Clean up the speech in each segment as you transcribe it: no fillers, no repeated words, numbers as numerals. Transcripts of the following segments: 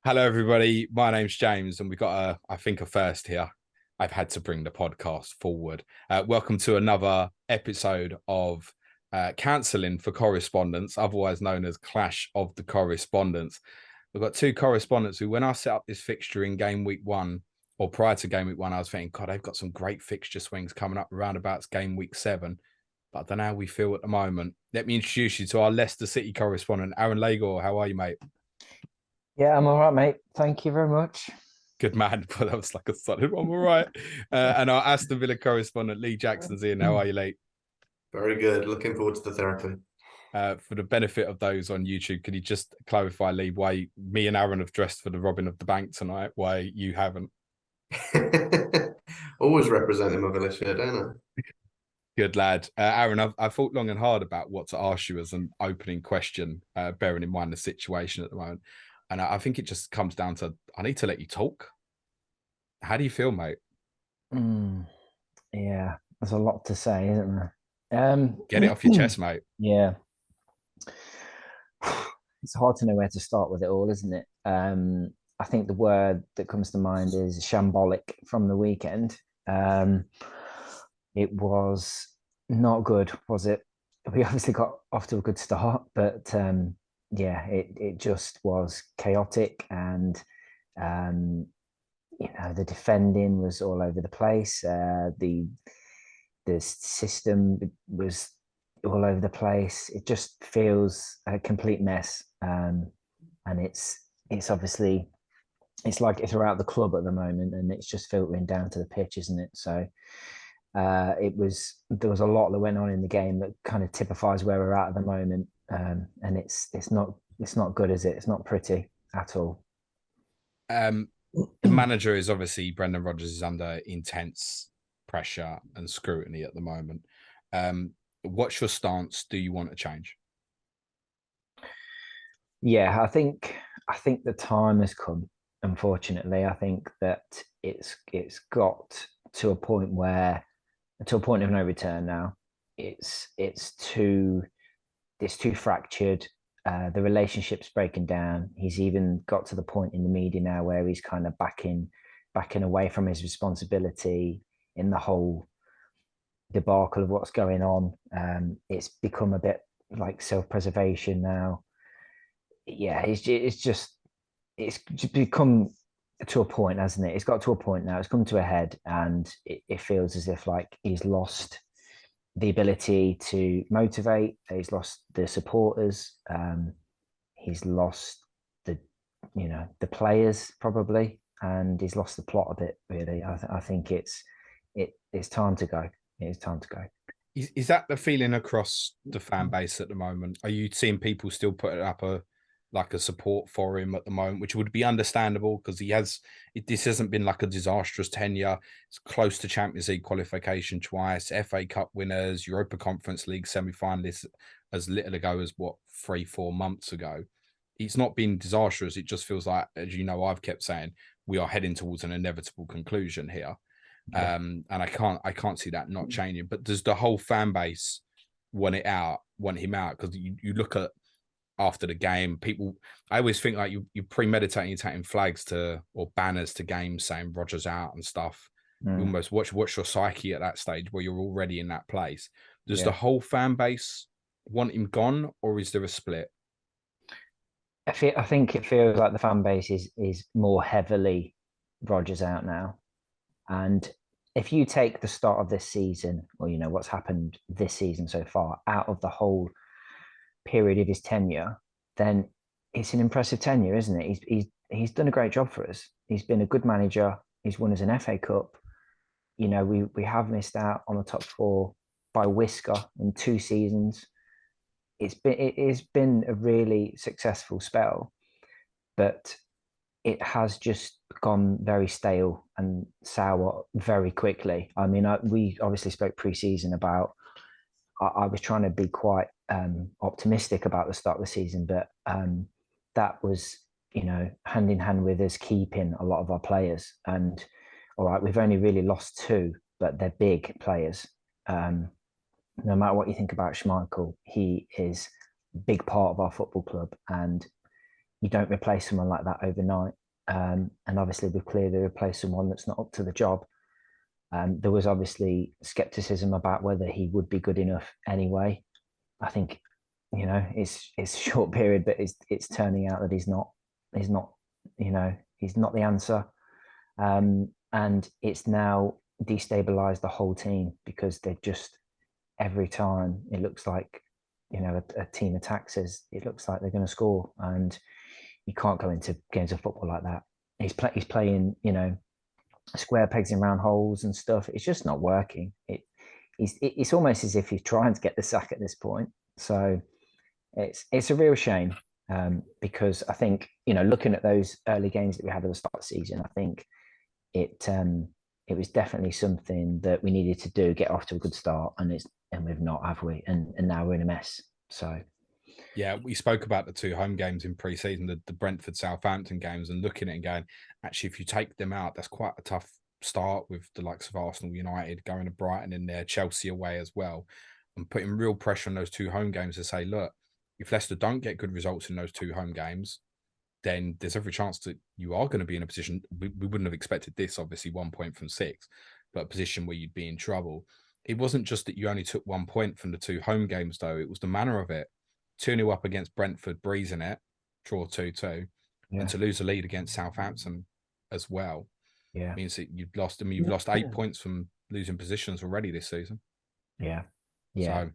Hello, everybody. My name's James, and we've got I think, a first here. I've had to bring the podcast forward. Welcome to another episode of Cancelling for Correspondents, otherwise known as Clash of the Correspondents. We've got two correspondents who, when I set up this fixture in game week one, or prior to game week one, I was thinking, God, they've got some great fixture swings coming up around about game week 7. But I don't know how we feel at the moment. Let me introduce you to our Leicester City correspondent, Aaron Lagor. How are you, mate? Yeah, I'm all right, mate. Thank you very much. Good man, but that was like a solid one. All right. And our Aston Villa correspondent, Lee Jackson's in. How are you, Lee? Very good. Looking forward to the therapy. For the benefit of those on YouTube, could you just clarify, Lee, why me and Aaron have dressed for the robbing of the bank tonight? Why you haven't? Always representing my Villa shirt, don't I? Good lad. Aaron, I've thought long and hard about what to ask you as an opening question, bearing in mind the situation at the moment. And I think it just comes down to, I need to let you talk. How do you feel, mate? Yeah, there's a lot to say, isn't there? Get it off your chest, mate. Yeah. It's hard to know where to start with it all, isn't it? I think the word that comes to mind is shambolic from the weekend. It was not good, was it? We obviously got off to a good start, but yeah, it just was chaotic, and the defending was all over the place. The system was all over the place. It just feels a complete mess, and it's obviously it's like throughout the club at the moment, and it's just filtering down to the pitch, isn't it? So there was a lot that went on in the game that kind of typifies where we're at the moment, and it's not good, is it? It's not pretty at all. The manager is obviously Brendan Rodgers is under intense pressure and scrutiny at the moment. What's your stance? Do you want to change? Yeah, I think the time has come. Unfortunately, I think that it's got to a point of no return now. It's too fractured. The relationship's breaking down. He's even got to the point in the media now where he's kind of backing away from his responsibility in the whole debacle of what's going on. It's become a bit like self-preservation now. Yeah, it's just become to a point, hasn't it? It's got to a point now. It's come to a head, and it feels as if like he's lost the ability to motivate. He's lost the supporters. He's lost the the players probably, and he's lost the plot a bit. Really, I think it's time to go. It's time to go. Is that the feeling across the fan base at the moment? Are you seeing people still putting up a support for him at the moment, which would be understandable because this hasn't been like a disastrous tenure. It's close to Champions League qualification twice, FA Cup winners, Europa Conference League semi-finalists as little ago as 3-4 months ago. It's not been disastrous. It just feels like, as you know, I've kept saying we are heading towards an inevitable conclusion here. Yeah. And I can't see that not changing. But does the whole fan base want him out? Because you look at after the game, people, I always think like you premeditating taking flags or banners to games saying Rodgers out and stuff. You almost watch your psyche at that stage where you're already in that place. Does the whole fan base want him gone, or is there a split? I think it feels like the fan base is more heavily Rodgers out now. And if you take the start of this season, or what's happened this season so far, out of the whole period of his tenure, then it's an impressive tenure, isn't it? He's done a great job for us. He's been a good manager. He's won us an FA Cup. We have missed out on the top 4 by whisker in 2 seasons. It's been a really successful spell, but it has just gone very stale and sour very quickly. I mean, we obviously spoke pre-season about. I was trying to be quite optimistic about the start of the season, but that was, hand in hand with us keeping a lot of our players. And all right, we've only really lost 2, but they're big players. No matter what you think about Schmeichel, he is a big part of our football club, and you don't replace someone like that overnight. And obviously, we've clearly replaced someone that's not up to the job. There was obviously skepticism about whether he would be good enough anyway. I think, it's a short period, but it's turning out that he's not, he's not the answer. And it's now destabilized the whole team because they've just, every time it looks like, a team attacks us, it looks like they're going to score. And you can't go into games of football like that. He's playing, square pegs in round holes and stuff. It's just not working. It's almost as if he's trying to get the sack at this point. So it's a real shame, because I think, looking at those early games that we had at the start of the season, I think it was definitely something that we needed to do, get off to a good start, and we've not, have we? And now we're in a mess. So yeah, we spoke about the 2 home games in pre-season, the Brentford Southampton games, and looking at it and going, actually, if you take them out, that's quite a tough start with the likes of Arsenal, United, going to Brighton in there, Chelsea away as well, and putting real pressure on those 2 home games to say, look, if Leicester don't get good results in those 2 home games, then there's every chance that you are going to be in a position. We wouldn't have expected this, obviously, 1 point from 6, but a position where you'd be in trouble. It wasn't just that you only took 1 point from the 2 home games, though. It was the manner of it. 2-0 up against Brentford, breezing it, draw 2-2, and to lose a lead against Southampton as well. Yeah, means that you've lost. I mean, you've lost 8 points from losing positions already this season. Yeah. So,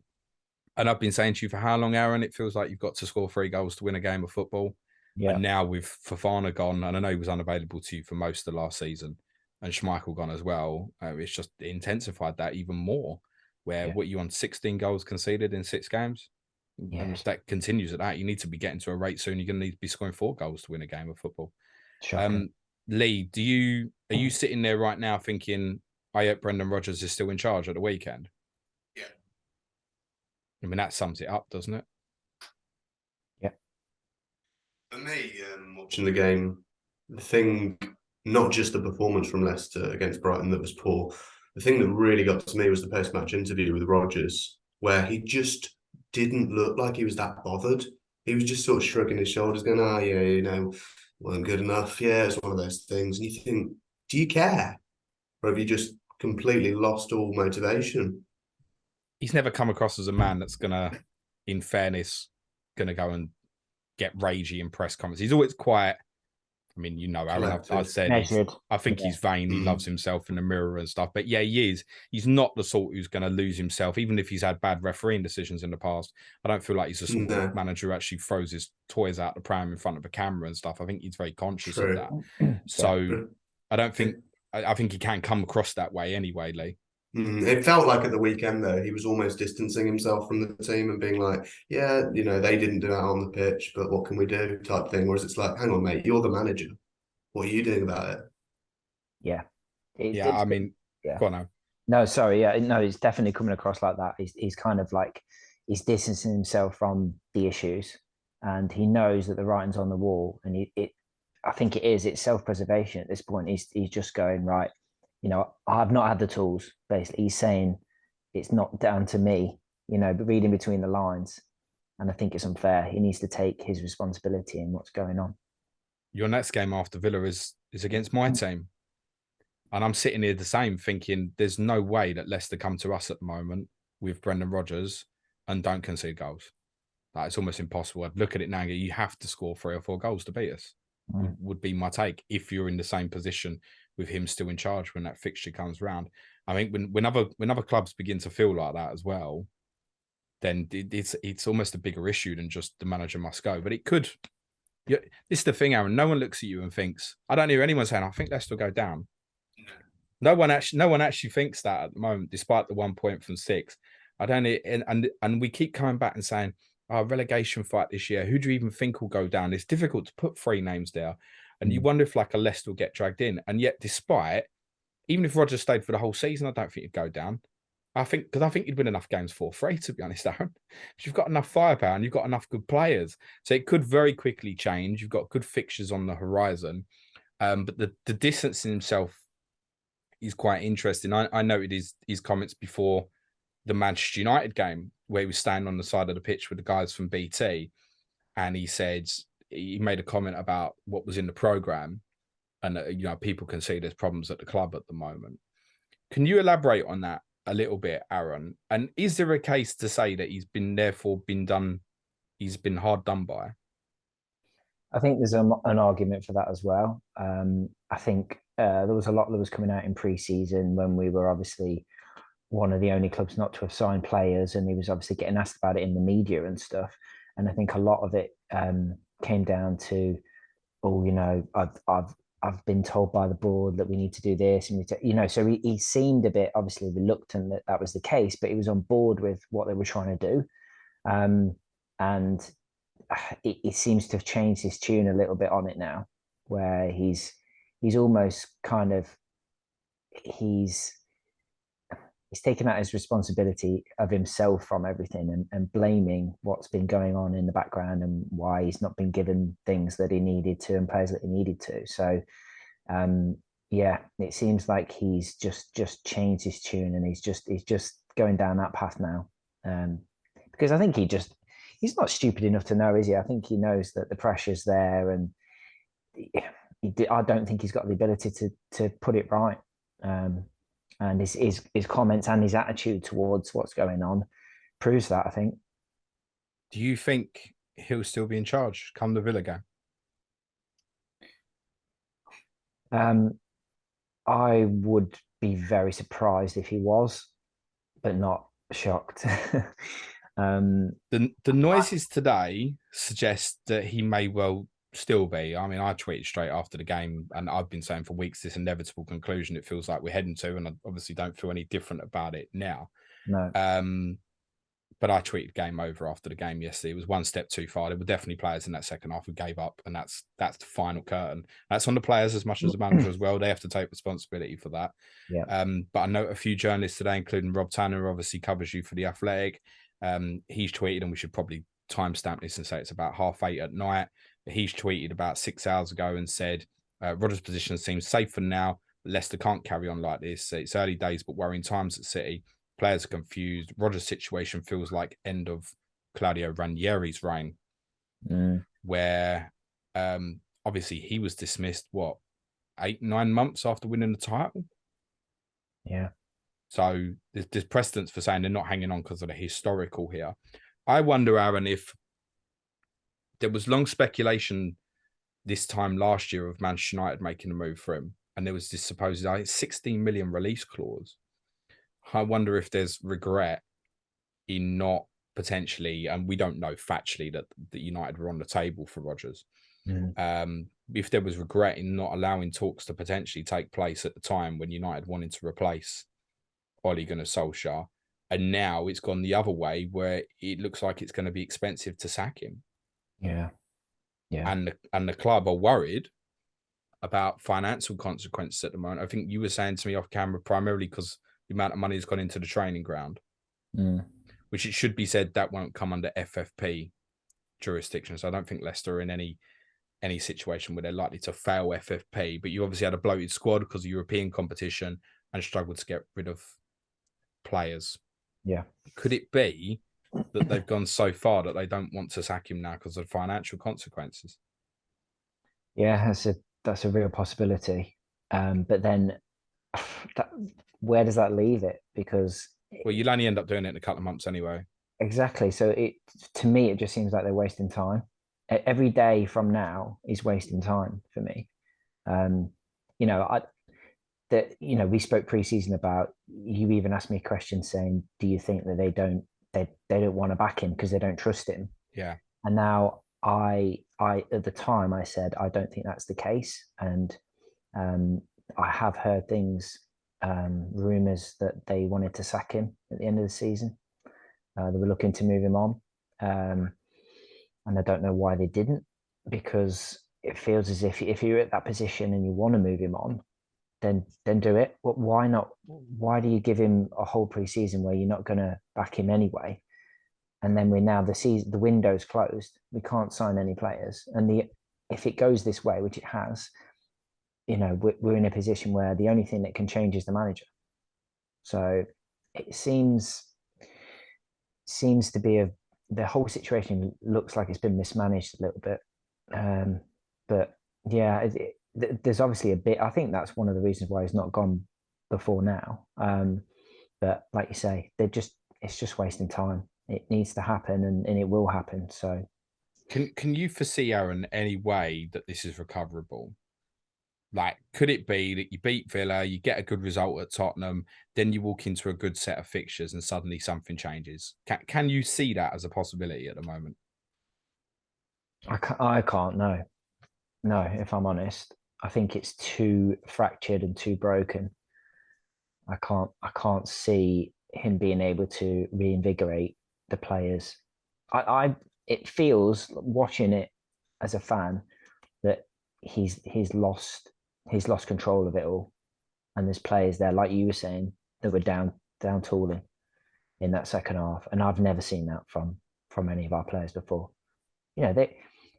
and I've been saying to you for how long, Aaron? It feels like you've got to score 3 goals to win a game of football. Yeah. And now with Fofana gone, and I know he was unavailable to you for most of the last season, and Schmeichel gone as well, it's just intensified that even more. Where what you on 16 goals conceded in 6 games? And if that continues at that, you need to be getting to a rate soon. You're going to need to be scoring 4 goals to win a game of football. Lee, are you sitting there right now thinking, I hope Brendan Rodgers is still in charge at the weekend? Yeah. I mean, that sums it up, doesn't it? Yeah. For me, watching the game, the thing, not just the performance from Leicester against Brighton that was poor, the thing that really got to me was the post-match interview with Rodgers, where he just didn't look like he was that bothered. He was just sort of shrugging his shoulders, going, yeah, wasn't good enough. Yeah, it's one of those things. And you think, do you care? Or have you just completely lost all motivation? He's never come across as a man that's going to, in fairness, going to go and get ragey in press conferences. He's always quiet. I mean, Aaron, I've said I think he's vain. He loves himself in the mirror and stuff. But yeah, he is. He's not the sort who's going to lose himself, even if he's had bad refereeing decisions in the past. I don't feel like he's the sort of manager who actually throws his toys out the pram in front of a camera and stuff. I think he's very conscious of that. So I don't think, I think he can come across that way anyway, Lee. It felt like at the weekend, though, he was almost distancing himself from the team and being like, yeah, they didn't do that on the pitch, but what can we do type thing. Whereas it's like, hang on, mate, you're the manager. What are you doing about it? Yeah. I mean, go on now. No, sorry. Yeah, no, he's definitely coming across like that. He's kind of like, he's distancing himself from the issues, and he knows that the writing's on the wall. And I think it's self-preservation at this point. He's just going, right, I've not had the tools. Basically, he's saying it's not down to me, but reading between the lines. And I think it's unfair. He needs to take his responsibility in what's going on. Your next game after Villa is against my team. And I'm sitting here the same, thinking there's no way that Leicester come to us at the moment with Brendan Rodgers and don't concede goals. Like, it's almost impossible. I'd look at it now and go, you have to score 3 or 4 goals to beat us, would be my take, if you're in the same position with him still in charge when that fixture comes round. I think when other clubs begin to feel like that as well, then it's almost a bigger issue than just the manager must go. But it could. Yeah, this is the thing, Aaron. No one looks at you and thinks. I don't hear anyone saying, I think Leicester will go down. No one actually thinks that at the moment, despite the 1 point from 6. I don't. And we keep coming back and saying, relegation fight this year. Who do you even think will go down? It's difficult to put 3 names there, and you wonder if like a Leicester will get dragged in. And yet, despite, even if Rodgers stayed for the whole season, I don't think he'd go down. I think he'd win enough games 4-3, to be honest, Aaron. You've got enough firepower and you've got enough good players. So it could very quickly change. You've got good fixtures on the horizon. But the distance in himself is quite interesting. I noted his comments before the Manchester United game, where he was standing on the side of the pitch with the guys from BT. And he said he made a comment about what was in the programme, and people can see there's problems at the club at the moment. Can you elaborate on that a little bit, Aaron? And is there a case to say that he's been hard done by? I think there's an argument for that as well. I think there was a lot that was coming out in pre-season when we were obviously one of the only clubs not to have signed players, and he was obviously getting asked about it in the media and stuff. And I think a lot of it came down to, I've been told by the board that we need to do this, and so he seemed a bit obviously reluctant that was the case, but he was on board with what they were trying to do, and it seems to have changed his tune a little bit on it now, where he's almost kind of he's taken out his responsibility of himself from everything and blaming what's been going on in the background and why he's not been given things that he needed to and players that he needed to. So, it seems like he's just changed his tune, and he's just going down that path now. Because I think he's not stupid enough to know, is he? I think he knows that the pressure's there, and I don't think he's got the ability to put it right. And his comments and his attitude towards what's going on proves that, I think. Do you think he'll still be in charge come the Villa game? I would be very surprised if he was, but not shocked. The noises today suggest that he may well still be. I mean, I tweeted straight after the game, and I've been saying for weeks this inevitable conclusion it feels like we're heading to, and I obviously don't feel any different about it now. No. But I tweeted game over after the game yesterday. It was one step too far. There were definitely players in that second half who gave up, and that's the final curtain. That's on the players as much as the manager as well. They have to take responsibility for that. Yeah. But I know a few journalists today, including Rob Tanner, who obviously covers you for The Athletic. He's tweeted, and we should probably timestamp this and say it's about 8:30 at night. He's tweeted about 6 hours ago and said, Rodgers' position seems safer now. Leicester can't carry on like this. It's early days, but worrying times at City. Players are confused. Rodgers' situation feels like end of Claudio Ranieri's reign, where obviously he was dismissed, 8-9 months after winning the title? Yeah. So there's precedence for saying they're not hanging on because of the historical here. I wonder, Aaron, if there was long speculation this time last year of Manchester United making a move for him, and there was this supposed 16 million release clause. I wonder if there's regret in not potentially, and we don't know factually that United were on the table for Rodgers. If there was regret in not allowing talks to potentially take place at the time when United wanted to replace Ole Gunnar Solskjaer, and now it's gone the other way where it looks like it's going to be expensive to sack him. Yeah. And the club are worried about financial consequences at the moment. I think you were saying to me off camera, primarily because the amount of money has gone into the training ground, which it should be said that won't come under FFP jurisdiction. So I don't think Leicester are in any situation where they're likely to fail FFP. But you obviously had a bloated squad because of European competition and struggled to get rid of players. Yeah. Could it be that they've gone so far that they don't want to sack him now because of financial consequences? Yeah, that's a real possibility. But then where does that leave it? Because you'll only end up doing it in a couple of months anyway. Exactly. So to me, it just seems like they're wasting time. Every day from now is wasting time for me. We spoke pre-season about, you even asked me a question saying, do you think that they don't want to back him because they don't trust him? Yeah. And now I at the time I said I don't think that's the case, and I have heard things, rumors that they wanted to sack him at the end of the season. They were looking to move him on, and I don't know why they didn't, because it feels as if you're at that position and you want to move him on, then do it. But why not? Why do you give him a whole pre-season where you're not going to back him anyway? And then the window's closed. We can't sign any players. And if it goes this way, which it has, we're in a position where the only thing that can change is the manager. So it seems to be the whole situation looks like it's been mismanaged a little bit. But yeah, there's obviously a bit. I think that's one of the reasons why he's not gone before now. But like you say, it's just wasting time. It needs to happen, and it will happen. So, can you foresee, Aaron, any way that this is recoverable? Like, could it be that you beat Villa, you get a good result at Tottenham, then you walk into a good set of fixtures and suddenly something changes? Can you see that as a possibility at the moment? I can't know. No, if I'm honest, I think it's too fractured and too broken. I can't see him being able to reinvigorate the players. I it feels watching it as a fan that he's lost control of it all. And there's players there, like you were saying, that were down tooling in that second half. And I've never seen that from any of our players before. You know,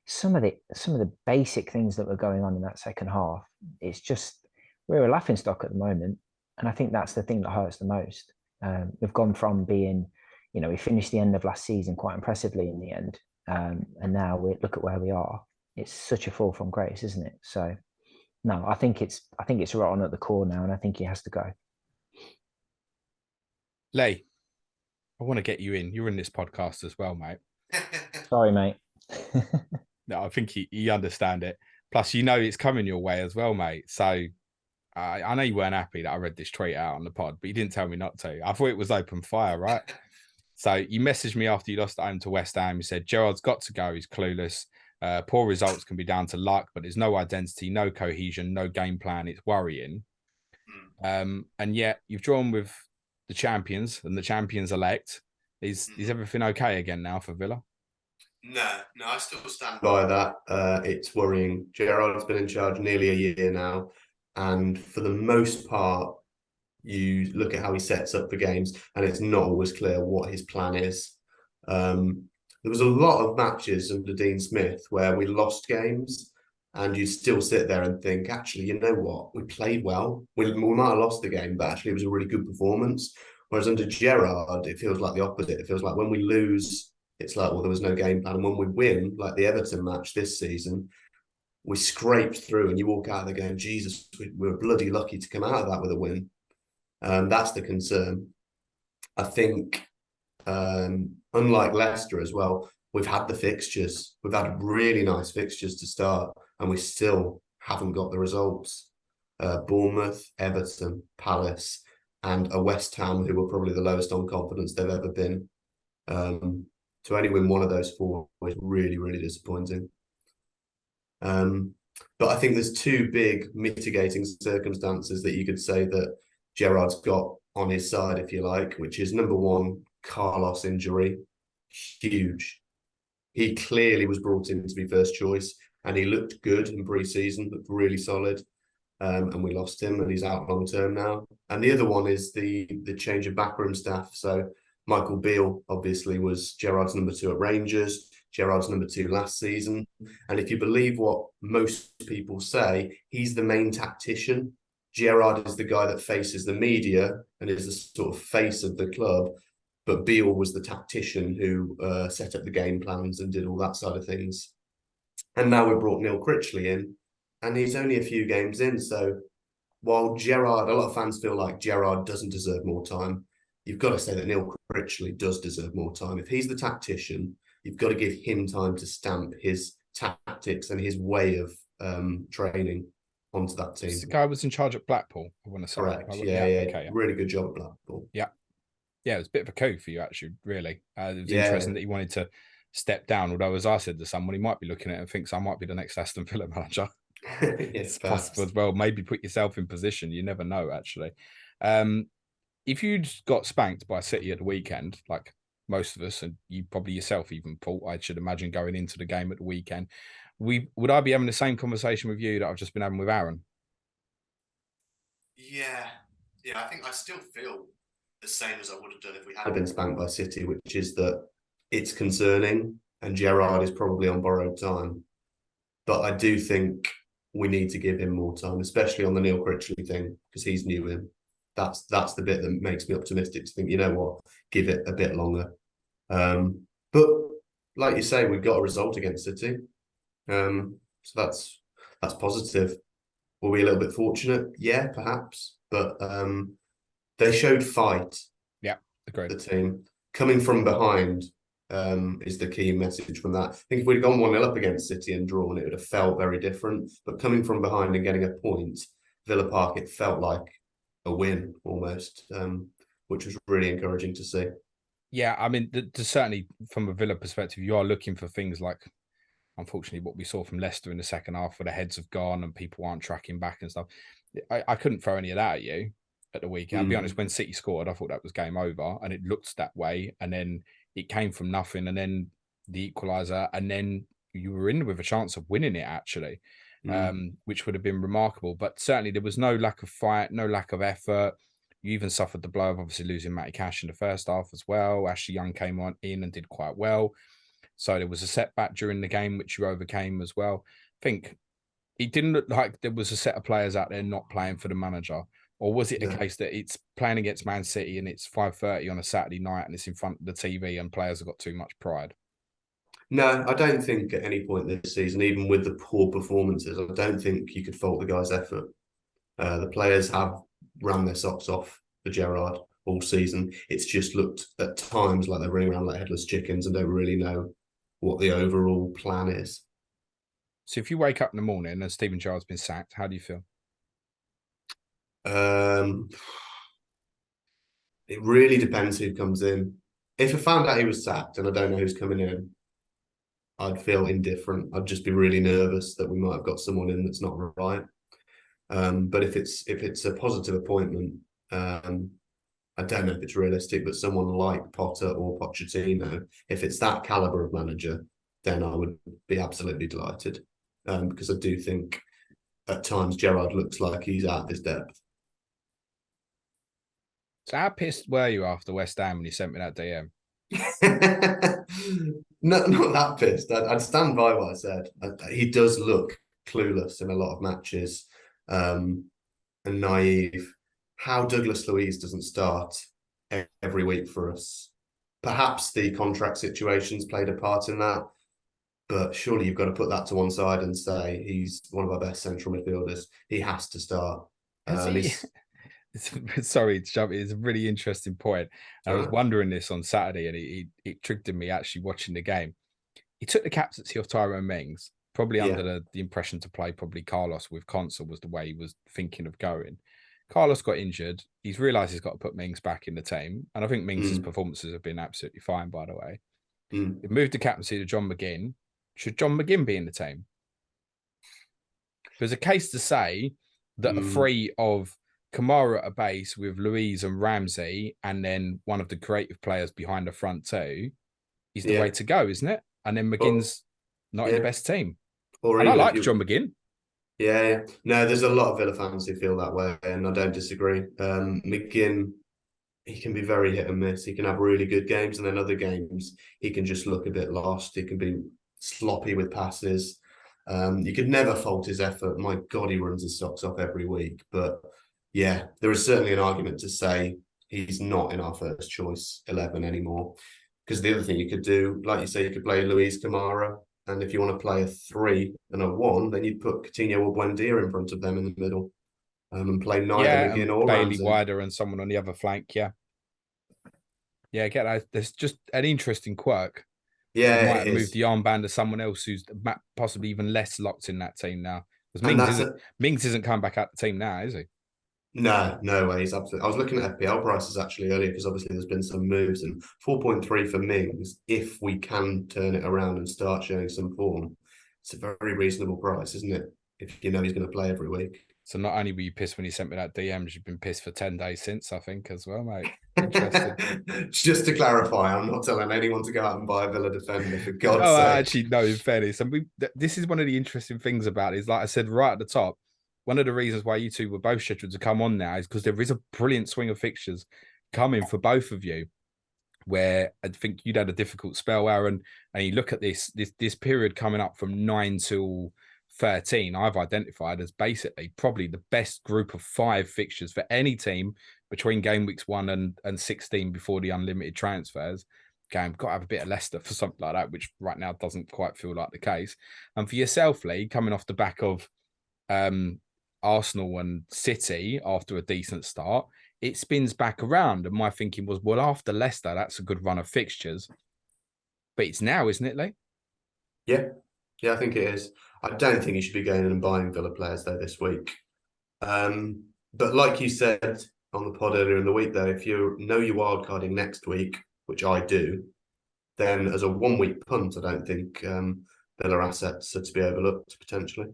some of the basic things that were going on in that second half, it's just we're a laughing stock at the moment. And I think that's the thing that hurts the most. We've gone from being, we finished the end of last season quite impressively in the end. And now we look at where we are. It's such a fall from grace, isn't it? So no, I think it's rotten at the core now, and I think he has to go. Lee, I want to get you in. You're in this podcast as well, mate. Sorry, mate. No, I think you understand it. Plus, it's coming your way as well, mate. So I know you weren't happy that I read this tweet out on the pod, but you didn't tell me not to. I thought it was open fire, right? So you messaged me after you lost at home to West Ham. You said, Gerrard's got to go. He's clueless. Poor results can be down to luck, but there's no identity, no cohesion, no game plan. It's worrying. And yet you've drawn with the champions and the champions elect. Is everything okay again now for Villa? No, I still stand by that. It's worrying. Gerrard's been in charge nearly a year now, and for the most part, you look at how he sets up the games, and it's not always clear what his plan is. There was a lot of matches under Dean Smith where we lost games, and you still sit there and think, actually, you know what? We played well. We might have lost the game, but actually it was a really good performance. Whereas under Gerrard, it feels like the opposite. It feels like when we lose, it's like, well, there was no game plan. And when we win, like the Everton match this season, we scraped through and you walk out there going, Jesus, we were bloody lucky to come out of that with a win. That's the concern. I think, unlike Leicester as well, we've had the fixtures. We've had really nice fixtures to start, and we still haven't got the results. Bournemouth, Everton, Palace, and a West Ham who were probably the lowest on confidence they've ever been. To only win one of those four is really, really disappointing. But I think there's two big mitigating circumstances that you could say that Gerrard's got on his side, if you like, which is number one, Carlos injury. Huge. He clearly was brought in to be first choice, and he looked good in pre-season, looked really solid. And we lost him, and he's out long term now. And the other one is the change of backroom staff. So Michael Beal obviously was Gerrard's number 2 at Rangers, Gerrard's number 2 last season. And if you believe what most people say, he's the main tactician. Gerrard is the guy that faces the media and is the sort of face of the club. But Beal was the tactician who set up the game plans and did all that side of things. And now we brought Neil Critchley in, and he's only a few games in. So while Gerrard, a lot of fans feel like Gerrard doesn't deserve more time, you've got to say that Neil Critchley does deserve more time. If he's the tactician, you've got to give him time to stamp his tactics and his way of training onto that team. The guy was in charge at Blackpool, I want to say. Correct. Yeah. Okay, really good job at Blackpool. Yeah, it was a bit of a coup for you, actually, really. It was interesting that he wanted to step down, although, as I said to someone, he might be looking at it and thinks I might be the next Aston Villa manager. It's possible as well. Maybe put yourself in position. You never know, actually. If you'd got spanked by City at the weekend, like most of us, and you probably yourself even, Paul, I should imagine going into the game at the weekend, would I be having the same conversation with you that I've just been having with Aaron? Yeah, I think I still feel the same as I would have done if we had been spanked by City, which is that it's concerning and Gerrard is probably on borrowed time. But I do think we need to give him more time, especially on the Neil Critchley thing, because he's new in. That's the bit that makes me optimistic to think, you know what, give it a bit longer. But like you say, we've got a result against City. So that's positive. Were we a little bit fortunate? Yeah, perhaps. But they showed fight, Yeah, agreed. the team. Coming from behind is the key message from that. I think if we'd gone 1-0 up against City and drawn, it would have felt very different. But coming from behind and getting a point, Villa Park, it felt like a win almost, which was really encouraging to see. Yeah, I mean, certainly from a Villa perspective, you are looking for things like, unfortunately, what we saw from Leicester in the second half, where the heads have gone and people aren't tracking back and stuff. I couldn't throw any of that at you at the weekend. I'll be honest, when City scored, I thought that was game over, and it looked that way. And then it came from nothing, and then the equaliser, and then you were in with a chance of winning it, actually, which would have been remarkable. But certainly there was no lack of fight, no lack of effort. You even suffered the blow of obviously losing Matty Cash in the first half as well. Ashley Young came in and did quite well. So there was a setback during the game, which you overcame as well. I think it didn't look like there was a set of players out there not playing for the manager. Or was it a case that it's playing against Man City and it's 5:30 on a Saturday night and it's in front of the TV and players have got too much pride? No, I don't think at any point this season, even with the poor performances, I don't think you could fault the guys' effort. The players have ran their socks off for Gerrard all season. It's just looked at times like they're running around like headless chickens and don't really know what the overall plan is. So if you wake up in the morning and Steven Gerrard's been sacked, how do you feel? It really depends who comes in. If I found out he was sacked and I don't know who's coming in, I'd feel indifferent. I'd just be really nervous that we might have got someone in that's not right. But if it's a positive appointment, I don't know if it's realistic, but someone like Potter or Pochettino, if it's that caliber of manager, then I would be absolutely delighted. Because I do think at times Gerrard looks like he's out of his depth. So how pissed were you after West Ham when you sent me that DM? Not that pissed. I'd stand by what I said. He does look clueless in a lot of matches, and naive. How Douglas Luiz doesn't start every week for us. Perhaps the contract situations played a part in that, but surely you've got to put that to one side and say he's one of our best central midfielders. He has to start. Sorry to jump in. It's a really interesting point. I was wondering this on Saturday, and it triggered me actually watching the game. He took the captaincy of Tyrone Mings, probably under the impression to play probably Carlos with Consul was the way he was thinking of going. Carlos got injured. He's realised he's got to put Mings back in the team. And I think Mings' performances have been absolutely fine, by the way. He moved the captaincy to John Mcginn. Should John Mcginn be in the team? There's a case to say that a three of Kamara at a base with Luiz and Ramsey, and then one of the creative players behind the front two, is the way to go, isn't it? And then McGinn's not in the best team. And I like John Mcginn. Yeah. No, there's a lot of Villa fans who feel that way, and I don't disagree. McGinn, he can be very hit and miss. He can have really good games, and then other games he can just look a bit lost. He can be sloppy with passes. You could never fault his effort. My God, he runs his socks off every week. But yeah, there is certainly an argument to say he's not in our first choice 11 anymore. Because the other thing you could do, like you say, you could play Luiz Kamara. And if you want to play a 3 and a 1, then you'd put Coutinho or Buendia in front of them in the middle. And play Knight and McGinn or Bailey Ramsey. wider and someone on the other flank, Yeah, get that. There's just an interesting quirk. Yeah, you might have moved the armband to someone else who's possibly even less locked in that team now. Because Mings isn't coming back out the team now, is he? No way. He's absolutely. I was looking at FPL prices actually earlier because obviously there's been some moves, and 4.3 for Mings. If we can turn it around and start showing some form, it's a very reasonable price, isn't it? If you know he's going to play every week. So not only were you pissed when you sent me that DMs, you've been pissed for 10 days since, I think, as well, mate. Interesting. Just to clarify, I'm not telling anyone to go out and buy a Villa defender, for God's sake. Actually, no, in fairness. And this is one of the interesting things about it, is like I said right at the top, one of the reasons why you two were both scheduled to come on now is because there is a brilliant swing of fixtures coming for both of you, where I think you'd had a difficult spell, Aaron, and you look at this period coming up from 9 till 13, I've identified as basically probably the best group of 5 fixtures for any team between game weeks 1 and 16 before the unlimited transfers. game. Got to have a bit of Leicester for something like that, which right now doesn't quite feel like the case. And for yourself, Lee, coming off the back of Arsenal and City after a decent start, it spins back around. And my thinking was, well, after Leicester, that's a good run of fixtures. But it's now, isn't it, Lee? Yeah, I think it is. I don't think you should be going and buying Villa players though this week. But like you said on the pod earlier in the week, though, if you know you're wildcarding next week, which I do, then as a 1 week punt, I don't think Villa assets are to be overlooked potentially.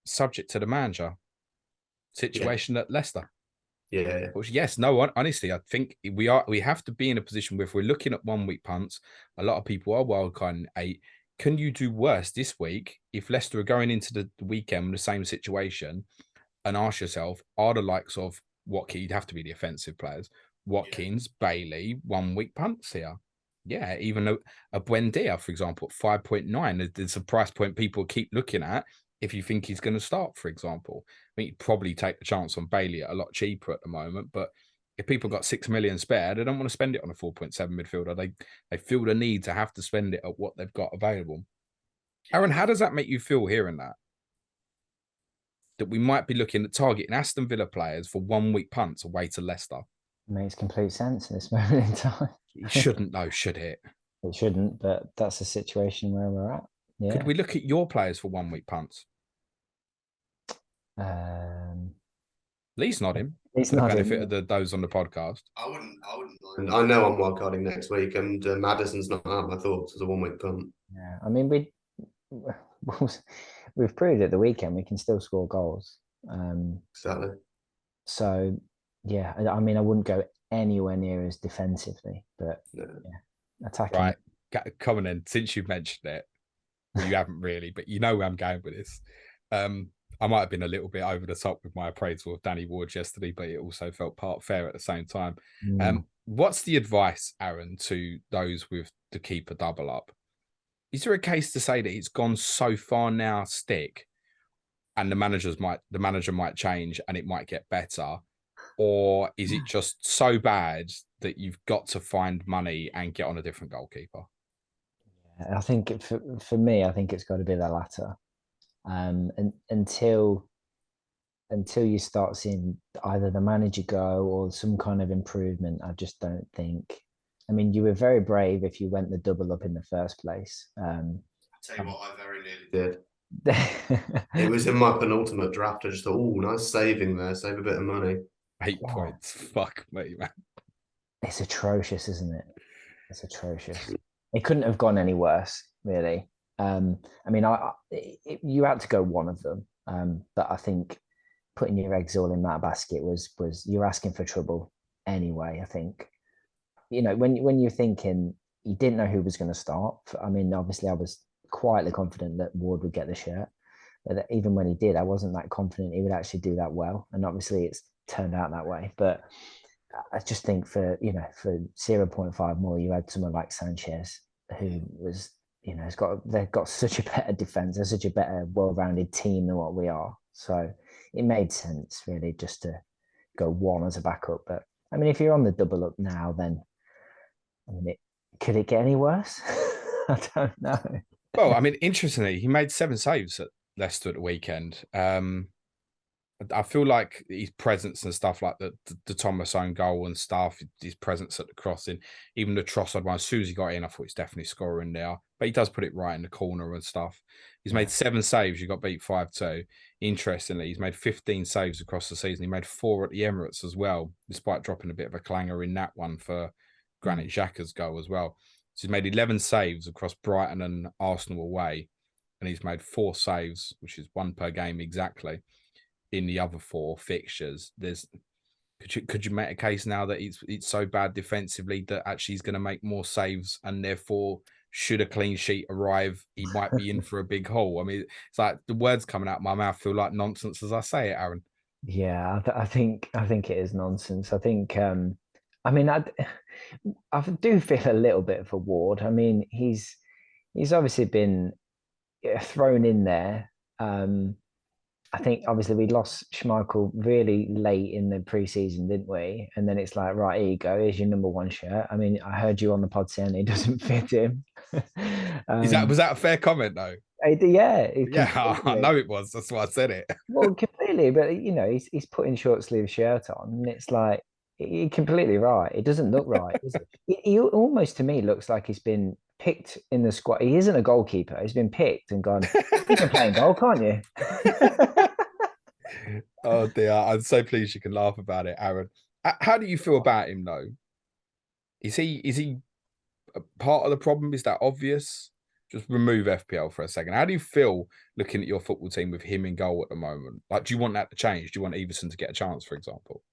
Subject to the manager situation at Leicester. Yeah. Which, yes, no, honestly, I think we have to be in a position where if we're looking at 1 week punts, a lot of people are wildcarding 8. Can you do worse this week if Leicester are going into the weekend with the same situation? And ask yourself, are the likes of Watkins, you'd have to be the offensive players, Watkins, Bailey, 1 week punts here? Yeah, even a Buendia, for example, at 5.9, there's a price point people keep looking at if you think he's going to start, for example. I mean, you'd probably take the chance on Bailey at a lot cheaper at the moment, but if people got 6 million spare, they don't want to spend it on a 4.7 midfielder. They feel the need to have to spend it at what they've got available. Aaron, how does that make you feel hearing that? That we might be looking at targeting Aston Villa players for 1 week punts away to Leicester? Makes complete sense in this moment in time. It shouldn't, though, should it? It shouldn't, but that's the situation where we're at. Yeah. Could we look at your players for 1 week punts? Lee's nodding. He's for the nodding. benefit of those on the podcast. I wouldn't mind. I know I'm wildcarding next week, and Maddison's not out of my thoughts as a 1 week punt. Yeah, I mean we've proved at the weekend we can still score goals. Exactly. So yeah, I mean I wouldn't go anywhere near as defensively, but yeah, attacking. Right, come on in. Since you've mentioned it, well, you haven't really, but you know where I'm going with this. I might have been a little bit over the top with my appraisal of Danny Ward yesterday, but it also felt part fair at the same time. What's the advice, Aaron, to those with the keeper double up? Is there a case to say that it's gone so far now, stick, and the manager might change and it might get better? Or is it just so bad that you've got to find money and get on a different goalkeeper? I think for me, I think it's got to be the latter. And until you start seeing either the manager go or some kind of improvement, I just don't think. I mean, you were very brave if you went the double up in the first place. I'll tell you what, I very nearly did. It was in my penultimate draft. I just thought, oh, nice saving there, save a bit of money. 8 points. Fuck me, man. It's atrocious, isn't it? It's atrocious. It couldn't have gone any worse, really. I mean, you had to go one of them, but I think putting your eggs all in that basket was you're asking for trouble anyway. I think, you know, when you're thinking you didn't know who was going to start. I mean, obviously, I was quietly confident that Ward would get the shirt, but even when he did, I wasn't that confident he would actually do that well. And obviously, it's turned out that way. But I just think for 0.5 more, you had someone like Sanchez, who was, you know, they've got such a better defense, they're such a better, well-rounded team than what we are. So it made sense really just to go one as a backup. But I mean, if you're on the double up now, then I mean, could it get any worse? I don't know. Well, I mean, interestingly, he made 7 saves at Leicester at the weekend. I feel like his presence and stuff like the Thomas own goal and stuff, his presence at the crossing, even the Trossard one, as soon as he got in, I thought he's definitely scoring there. But he does put it right in the corner and stuff. He's made 7 saves. You got beat 5-2. Interestingly, he's made 15 saves across the season. He made 4 at the Emirates as well, despite dropping a bit of a clanger in that one for Granit Xhaka's goal as well. So he's made 11 saves across Brighton and Arsenal away. And he's made 4 saves, which is 1 per game exactly, in the other 4 fixtures. Could you make a case now that it's so bad defensively that actually he's going to make more saves, and therefore should a clean sheet arrive, he might be in for a big haul? I mean, it's like the words coming out of my mouth feel like nonsense as I say it, Aaron. Yeah, I think it is nonsense. I think I mean, I do feel a little bit for Ward. I mean, he's obviously been thrown in there. I think obviously we lost Schmeichel really late in the pre-season, didn't we? And then it's like, right, here you go. Here's your number one shirt. I mean, I heard you on the pod saying it doesn't fit him. Was that a fair comment though? Yeah, Yeah, I know it was. That's why I said it. Well, completely. But he's putting short sleeve shirt on, and it's like you're completely right. It doesn't look right, does it? He almost to me looks like he's been picked in the squad. He isn't a goalkeeper. He's been picked and gone. You can play goal, can't you? Oh dear, I'm so pleased you can laugh about it, Aaron. How do you feel about him though? Is he a part of the problem? Is that obvious? Just remove FPL for a second. How do you feel looking at your football team with him in goal at the moment? Like, do you want that to change? Do you want Everson to get a chance, for example?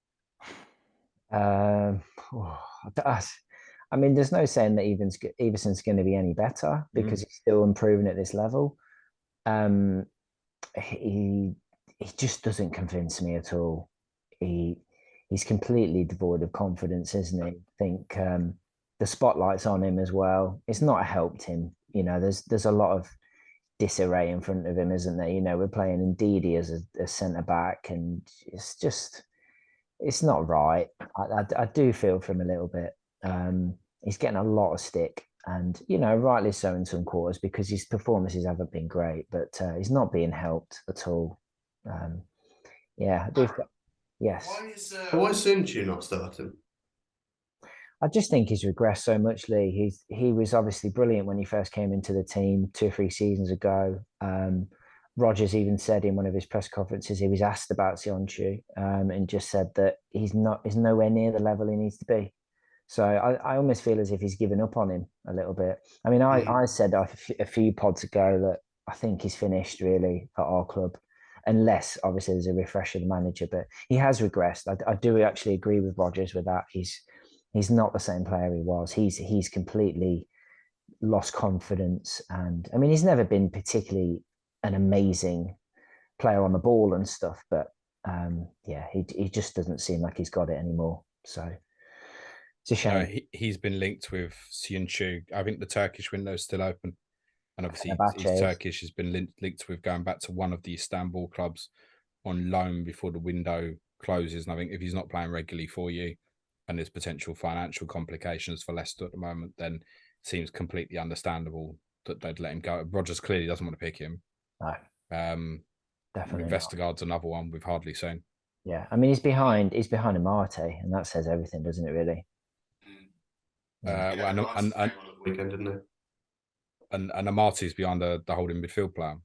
I mean, there's no saying that Everson's going to be any better because he's still improving at this level. He just doesn't convince me at all. He's completely devoid of confidence, isn't he? I think the spotlight's on him as well. It's not helped him. There's a lot of disarray in front of him, isn't there? We're playing Ndidi as a centre back, and it's not right. I do feel for him a little bit. He's getting a lot of stick, and rightly so in some quarters because his performances haven't been great, but he's not being helped at all. Yeah, I do. Yes. Why is Sinchu not starting? I just think he's regressed so much, Lee. He was obviously brilliant when he first came into the team 2 or 3 seasons ago. Rodgers even said in one of his press conferences he was asked about Sionchu and just said that he's nowhere near the level he needs to be. So I almost feel as if he's given up on him a little bit. I mean, I said a few pods ago that I think he's finished really at our club, unless obviously there's a refresh of the manager. But he has regressed. I do actually agree with Rodgers with that. He's not the same player he was. He's completely lost confidence, and I mean he's never been particularly an amazing player on the ball and stuff, but he just doesn't seem like he's got it anymore. So it's a shame. No, he's been linked with Sionchu. I think the Turkish window is still open, and obviously he's Turkish. Has been linked with going back to one of the Istanbul clubs on loan before the window closes. And I think if he's not playing regularly for you, and there's potential financial complications for Leicester at the moment, then it seems completely understandable that they'd let him go. Rodgers clearly doesn't want to pick him. No, definitely. Vestergaard's another one we've hardly seen. Yeah, I mean he's behind Amarte, and that says everything, doesn't it? Really. Weekend, didn't it? And Amarte's behind the holding midfield plan.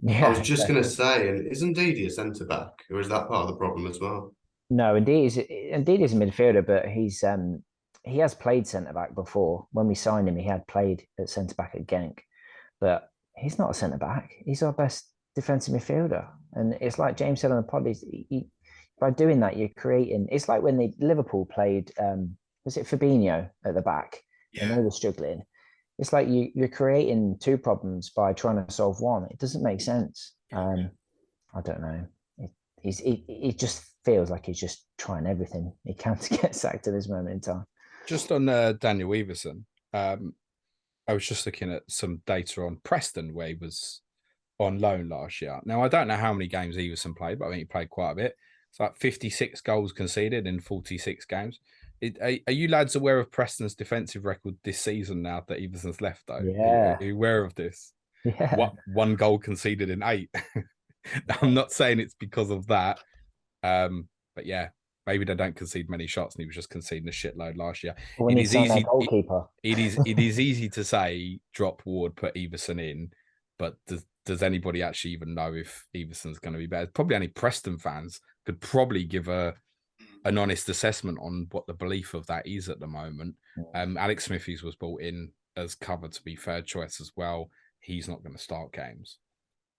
Yeah, I was just going to say, and isn't Ndidi a centre back, or is that part of the problem as well? No, indeed he's a midfielder, but he has played centre back before. When we signed him, he had played at centre back at Genk, but he's not a centre back. He's our best defensive midfielder, and it's like James said on the pod. By doing that, you're creating. It's like when Liverpool played. Was it Fabinho at the back? Yeah. And they were struggling. It's like you're creating 2 problems by trying to solve one. It doesn't make sense. I don't know. It just feels like he's just trying everything he can to get sacked at this moment in time. Just on Daniel Everson, I was just looking at some data on Preston where he was on loan last year. Now, I don't know how many games Everson played, but I think he played quite a bit. It's like 56 goals conceded in 46 games. Are you lads aware of Preston's defensive record this season now that Everson's left, though? Yeah. Are you aware of this? Yeah. One goal conceded in 8. I'm not saying it's because of that. But yeah, maybe they don't concede many shots and he was just conceding a shitload last year. When it is easy. Goalkeeper. It is easy to say drop Ward, put Everson in, but does anybody actually even know if Everson's going to be better? Probably only Preston fans could probably give an honest assessment on what the belief of that is at the moment. Alex Smithies was brought in as cover to be third choice as well. He's not going to start games.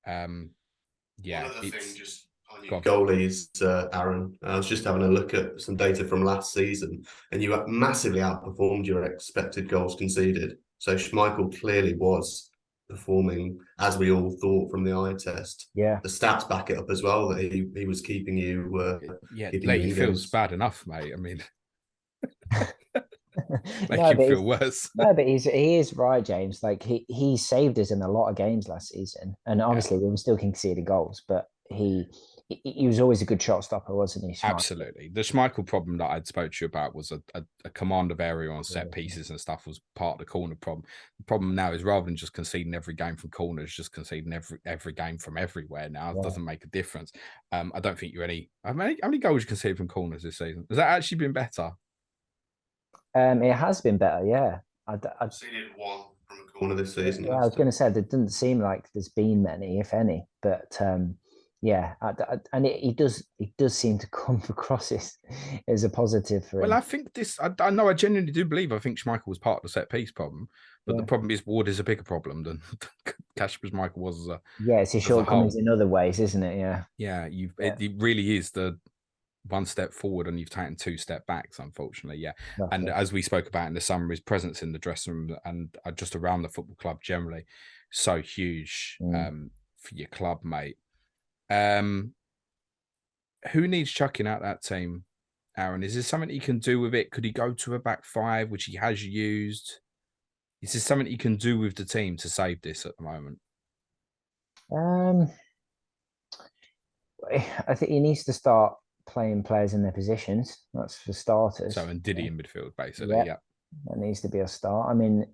Yeah, just goalies, Aaron. I was just having a look at some data from last season, and you massively outperformed your expected goals conceded. So Schmeichel clearly was performing as we all thought from the eye test. Yeah, the stats back it up as well that he was keeping you. He feels bad enough, mate. I mean, make him feel worse. No, but he is right, James. Like he saved us in a lot of games last season, and obviously we were still conceding goals, but he was always a good shot stopper, wasn't he? Schmeichel? Absolutely. The Schmeichel problem that I'd spoke to you about was a command of area on set pieces and stuff was part of the corner problem. The problem now is rather than just conceding every game from corners, just conceding every game from everywhere now. It doesn't make a difference. I don't think how many goals you conceded from corners this season? Has that actually been better? It has been better, yeah. I've seen it one from a corner this season. Yeah, I was going to say, there doesn't seem like there's been many, if any, but yeah, and he does seem to come across as a positive for him. Well, I think I know, I genuinely do believe, I think Schmeichel was part of the set piece problem, but the problem is Ward is a bigger problem than Kasper Schmeichel was. It's his shortcomings in other ways, isn't it? Yeah. It really is the one step forward and you've taken 2 step backs, unfortunately. And as we spoke about in the summer, his presence in the dressing room and just around the football club generally, so huge for your club, mate. Who needs chucking out that team, Aaron? Is there something he can do with it? Could he go to a back 5, which he has used? Is there something he can do with the team to save this at the moment? I think he needs to start playing players in their positions. That's for starters. So, and Diddy in midfield, basically. Yeah, that needs to be a start. I mean,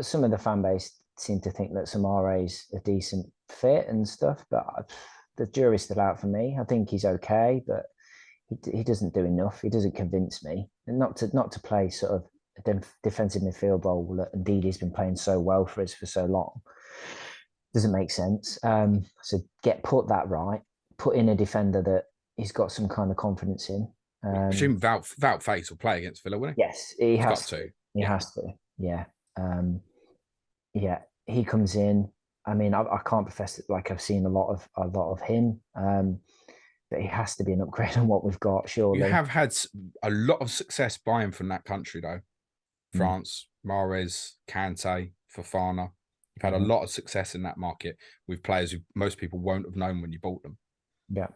some of the fan base seem to think that Samare's a decent fit and stuff, but the jury's still out for me. I think he's okay, but he doesn't do enough. He doesn't convince me. And not to play sort of a defensive midfield role that indeed he's been playing so well for us for so long. Doesn't make sense. So put that right. Put in a defender that he's got some kind of confidence in. I presume Wout Faes will play against Villa, won't he? Yes, he has to. He has to. Yeah. He comes in. I mean, I can't profess that like I've seen a lot of him, but he has to be an upgrade on what we've got. Surely you have had a lot of success buying from that country, though. France, Mahrez, Kante, Fofana. You've had a lot of success in that market with players who most people won't have known when you bought them. Yeah.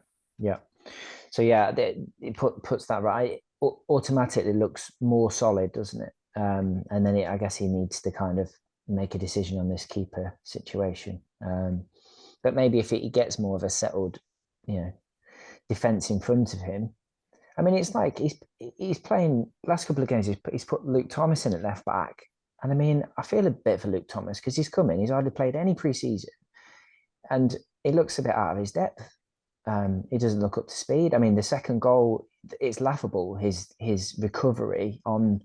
So it puts that right. It automatically looks more solid, doesn't it? And then I guess he needs to kind of make a decision on this keeper situation. But maybe if he gets more of a settled, defense in front of him. I mean, it's like he's playing last couple of games. He's put Luke Thomas in at left back, and I mean, I feel a bit for Luke Thomas because he's come in. He's hardly played any pre-season, and it looks a bit out of his depth. He doesn't look up to speed. I mean, the second goal, it's laughable. His recovery on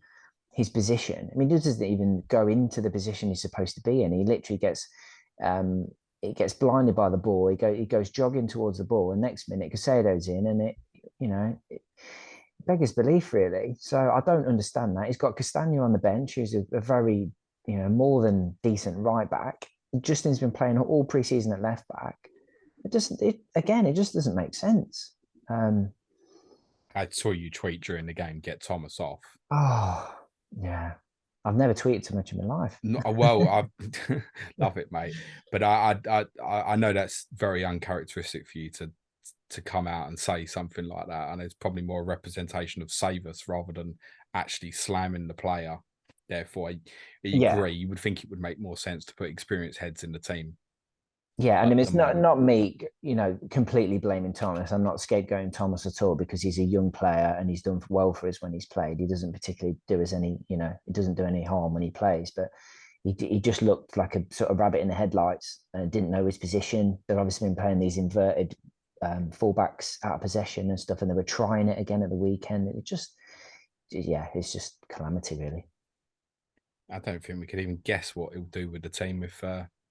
his position. I mean, he doesn't even go into the position he's supposed to be in. He literally gets blinded by the ball. He goes jogging towards the ball, and next minute Casado's in, and it beggars belief, really. So I don't understand that. He's got Castagno on the bench, who's a very more than decent right back. Justin's been playing all pre-season at left back. It just doesn't make sense. I saw you tweet during the game, get Thomas off. Oh, yeah. I've never tweeted so much in my life. Well, I love it, mate. But I know that's very uncharacteristic for you to come out and say something like that. And it's probably more a representation of save us rather than actually slamming the player. Therefore, I agree. You would think it would make more sense to put experienced heads in the team. Yeah, and it's not me, completely blaming Thomas. I'm not scapegoating Thomas at all because he's a young player and he's done well for us when he's played. He doesn't particularly do us any, he doesn't do any harm when he plays, but he just looked like a sort of rabbit in the headlights and didn't know his position. They've obviously been playing these inverted fullbacks out of possession and stuff, and they were trying it again at the weekend. It's just calamity, really. I don't think we could even guess what he'll do with the team if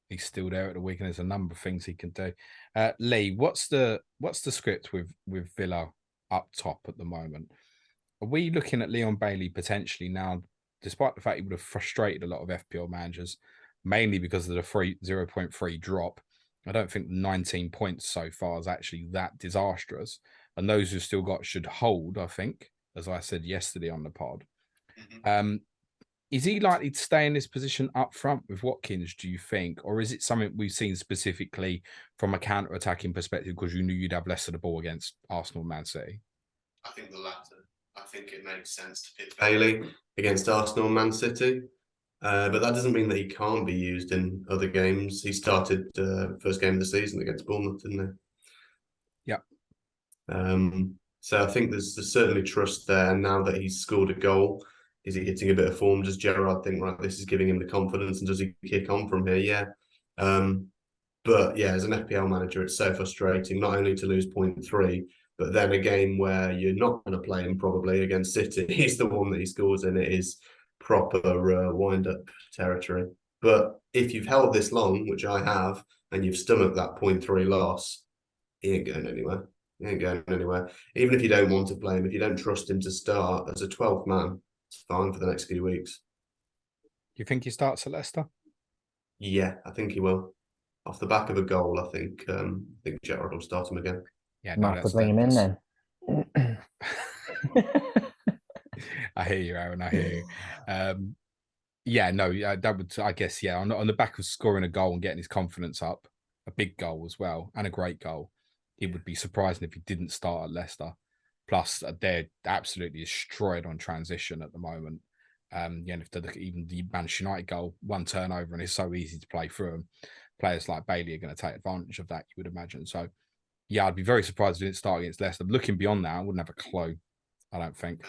he's still there at the weekend. There's a number of things he can do. Lee, what's the script with Villa up top at the moment? Are we looking at Leon Bailey potentially now, despite the fact he would have frustrated a lot of FPL managers, mainly because of the 0.3 drop? I don't think 19 points so far is actually that disastrous. And those who've still got should hold, I think, as I said yesterday on the pod. Is he likely to stay in this position up front with Watkins, do you think? Or is it something we've seen specifically from a counter-attacking perspective because you knew you'd have less of the ball against Arsenal and Man City? I think the latter. I think it makes sense to pick Bailey against Arsenal and Man City. But that doesn't mean that he can't be used in other games. He started first game of the season against Bournemouth, didn't So I think there's certainly trust there. And now that he's scored a goal, is he hitting a bit of form? Does Gerrard think, right, this is giving him the confidence, and does he kick on from here? Yeah. But yeah, as an FPL manager, it's so frustrating not only to lose 0.3, but then a game where you're not going to play him probably against City. He's the one that he scores in. It is proper wind-up territory. But if you've held this long, which I have, and you've stomached that 0.3 loss, he ain't going anywhere. He ain't going anywhere. Even if you don't want to play him, if you don't trust him to start as a 12th man, it's fine for the next few weeks. You think he starts at Leicester? Yeah, I think he will. Off the back of a goal, I think Gerrard will start him again. Yeah, Might have to bring him in then. I hear you, Aaron. I hear you. Yeah, no, that would, I guess, yeah, on the back of scoring a goal and getting his confidence up, a big goal as well, and a great goal, it would be surprising if he didn't start at Leicester. Plus, they're absolutely destroyed on transition at the moment. Yeah, and if they look at even the Manchester United goal, one turnover, and it's so easy to play through them. Players like Bailey are going to take advantage of that, you would imagine. So, yeah, I'd be very surprised if he didn't start against Leicester. Looking beyond that, I wouldn't have a clue, I don't think.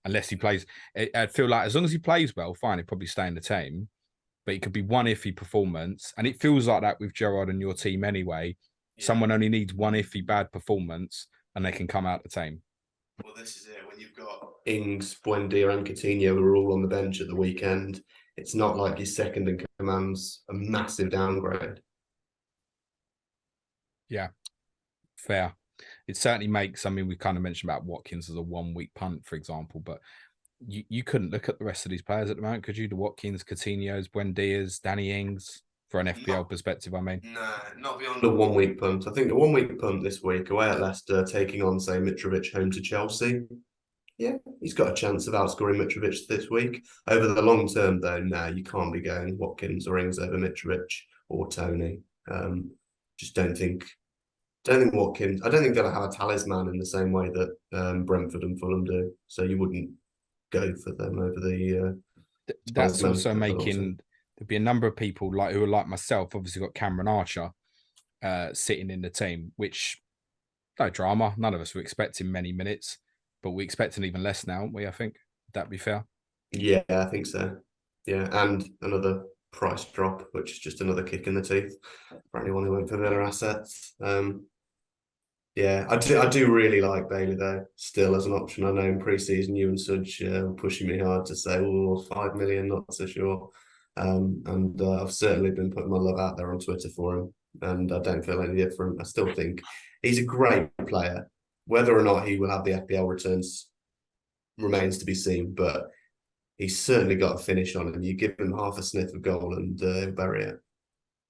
Unless he plays, I'd feel like as long as he plays well, fine, he'd probably stay in the team. But it could be one iffy performance. And it feels like that with Gerrard and your team anyway. Yeah. Someone only needs one iffy bad performance and they can come out the team. Well, this is it. When you've got Ings, Buendia and Coutinho who are all on the bench at the weekend, it's not like your second in command's a massive downgrade. Yeah, fair. It certainly makes, I mean, we kind of mentioned about Watkins as a 1 week punt, for example, but you couldn't look at the rest of these players at the moment, could you? The Watkins, Coutinho's, Buendia's, Danny Ings, for an FPL perspective, I mean. No, not beyond a 1 week punt. I think the 1 week punt this week, away at Leicester, taking on, say, Mitrovic home to Chelsea. Yeah, he's got a chance of outscoring Mitrovic this week. Over the long term, though, no, you can't be going Watkins or Ings over Mitrovic or Tony. Just don't think Watkins. I don't think they'll have a talisman in the same way that Brentford and Fulham do. So you wouldn't go for them over the. That's also making there'd be a number of people like who are like myself. Obviously, got Cameron Archer sitting in the team, which no drama. None of us were expecting many minutes, but we're expecting even less now, aren't we? I think would that be fair. Yeah, I think so. Yeah, and another price drop, which is just another kick in the teeth for anyone who went for Villa assets. Yeah, I do really like Bailey though, still as an option. I know in pre-season you and Sudge were pushing me hard to say, oh, 5 million, not so sure. And I've certainly been putting my love out there on Twitter for him, and I don't feel any different. I still think he's a great player. Whether or not he will have the FPL returns remains to be seen, but he's certainly got a finish on him. You give him half a sniff of goal and he'll bury it.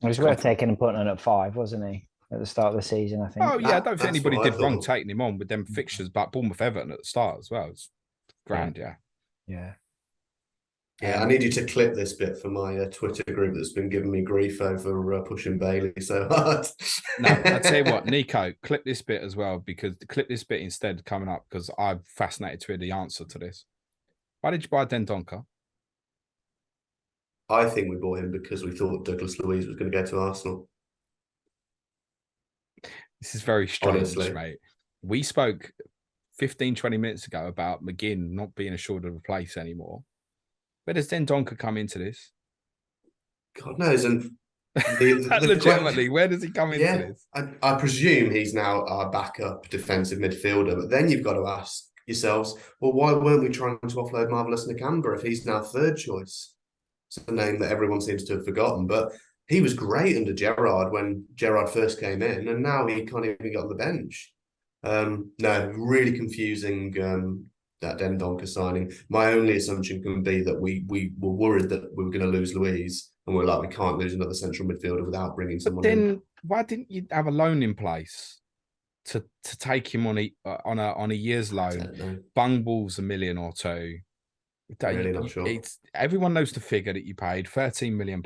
It was worth taking and putting him at 5, wasn't he? At the start of the season, I think. Oh, yeah, I don't think anybody did wrong taking him on with them fixtures, but Bournemouth Everton at the start as well. It's grand, yeah. Yeah, I need you to clip this bit for my Twitter group that's been giving me grief over pushing Bailey so hard. No, I'll tell you what, Nico, clip this bit as well, because clip this bit instead coming up, because I'm fascinated to hear the answer to this. Why did you buy Dendonka? I think we bought him because we thought Douglas Luiz was going to go to Arsenal. This is very strange, honestly, mate. We spoke 15, 20 minutes ago about McGinn not being assured of a place anymore. Where does Dendonka come into this? God knows. And legitimately, where does he come into this? I presume he's now our backup defensive midfielder. But then you've got to ask yourselves, well, why weren't we trying to offload Marvelous Nakamba if he's now third choice? It's a name that everyone seems to have forgotten. But he was great under Gerrard when Gerrard first came in, and now he can't even get on the bench. No, really confusing that Dendonka signing. My only assumption can be that we were worried that we were going to lose Luiz, and we're like, we can't lose another central midfielder without bringing someone in. Why didn't you have a loan in place to take him on a year's loan? Bung Wolves $1 million or $2 million. Really not sure. Everyone knows the figure that you paid, £13 million.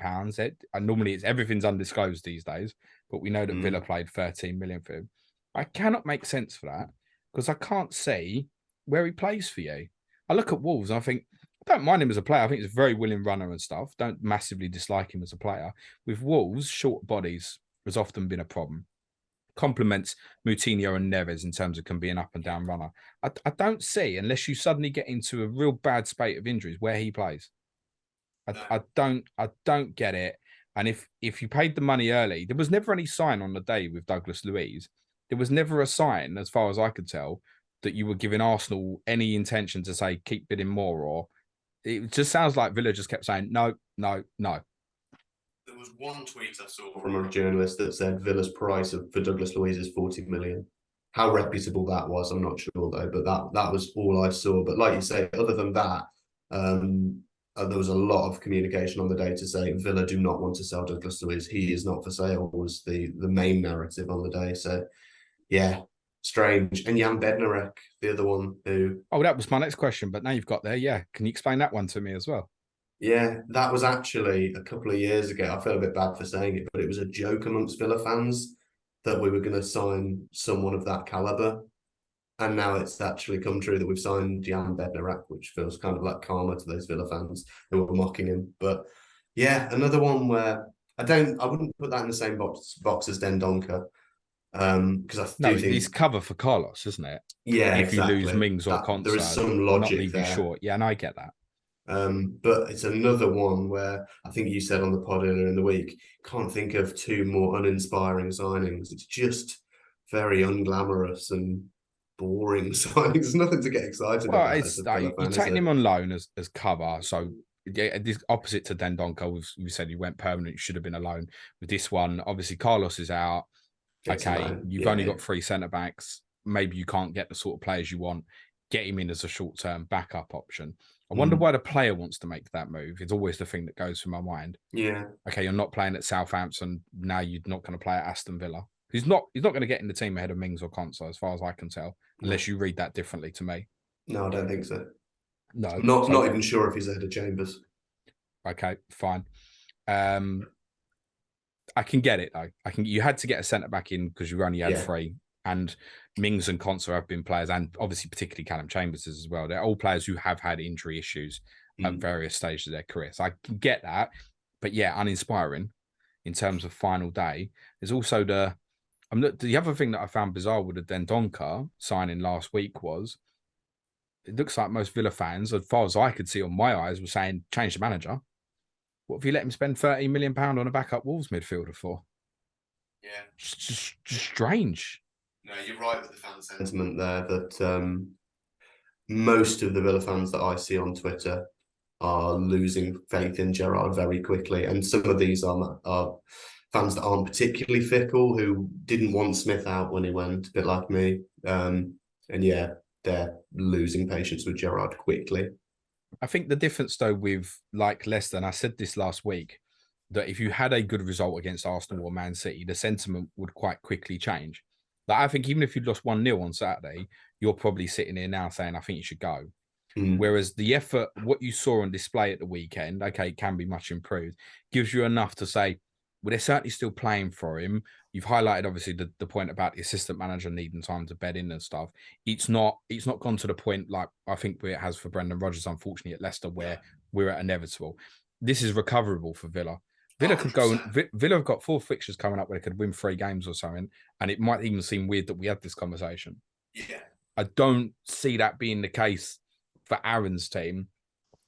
Normally, everything's undisclosed these days, but we know that Villa paid 13 million for him. I cannot make sense for that because I can't see where he plays for you. I look at Wolves and I think, I don't mind him as a player. I think he's a very willing runner and stuff. Don't massively dislike him as a player. With Wolves, short bodies has often been a problem. complements Moutinho and Neves in terms of can be an up and down runner. I don't see, unless you suddenly get into a real bad spate of injuries, where he plays. I don't get it. And if you paid the money early, there was never any sign on the day with Douglas Luiz. There was never a sign, as far as I could tell, that you were giving Arsenal any intention to say keep bidding more, or it just sounds like Villa just kept saying no, no, no. There was one tweet I saw from a journalist that said Villa's price for Douglas Luiz is 40 million. How reputable that was, I'm not sure though, but that was all I saw. But like you say, other than that, there was a lot of communication on the day to say Villa do not want to sell Douglas Luiz. He is not for sale, was the main narrative on the day. So yeah, strange. And Jan Bednarek, the other one who... Oh, that was my next question, but now you've got there. Yeah. Can you explain that one to me as well? Yeah, that was actually a couple of years ago. I feel a bit bad for saying it, but it was a joke amongst Villa fans that we were going to sign someone of that caliber. And now it's actually come true that we've signed Jan Bednarek, which feels kind of like karma to those Villa fans who were mocking him. But yeah, another one where I wouldn't put that in the same box as Dendonka. Because I do think it's cover for Carlos, isn't it? Yeah, if exactly. you lose Mings or Consa, there is some logic not leave there. You short. Yeah, and I get that. But it's another one where I think you said on the pod earlier in the week, can't think of two more uninspiring signings. It's just very unglamorous and boring signings. There's nothing to get excited about. It's you're taking him on loan as cover. So yeah, this opposite to Dendonka, we said he went permanent, should have been a loan. With this one, obviously Carlos is out. You've only got 3 centre backs. Maybe you can't get the sort of players you want. Get him in as a short-term backup option. I wonder why the player wants to make that move. It's always the thing that goes through my mind. Yeah. Okay, you're not playing at Southampton. Now you're not going to play at Aston Villa. He's not going to get in the team ahead of Mings or Consa, as far as I can tell, unless you read that differently to me. No, I don't think so. No. I'm not even sure if he's ahead of Chambers. Okay, fine. I can get it, though. You had to get a centre-back in because you only had 3. And Mings and Consa have been players, and obviously particularly Callum Chambers as well. They're all players who have had injury issues at various stages of their career. So I can get that. But yeah, uninspiring in terms of final day. There's also the other thing that I found bizarre with the Dendonka signing last week was it looks like most Villa fans, as far as I could see on my eyes, were saying change the manager. What if you let him spend £13 million on a backup Wolves midfielder for? Yeah. Just strange. No, you're right with the fan sentiment there that most of the Villa fans that I see on Twitter are losing faith in Gerrard very quickly. And some of these are fans that aren't particularly fickle, who didn't want Smith out when he went, a bit like me. And yeah, they're losing patience with Gerrard quickly. I think the difference, though, with like Leicester, and I said this last week, that if you had a good result against Arsenal or Man City, the sentiment would quite quickly change. Like, I think even if you'd lost 1-0 on Saturday, you're probably sitting here now saying, I think you should go. Whereas the effort, what you saw on display at the weekend, okay, can be much improved, gives you enough to say, well, they're certainly still playing for him. You've highlighted, obviously, the point about the assistant manager needing time to bed in and stuff. It's not gone to the point like I think where it has for Brendan Rodgers, unfortunately, at Leicester, where we're at inevitable. This is recoverable for Villa. Villa could go. Villa have got 4 fixtures coming up where they could win 3 games or something, and it might even seem weird that we had this conversation. Yeah, I don't see that being the case for Aaron's team.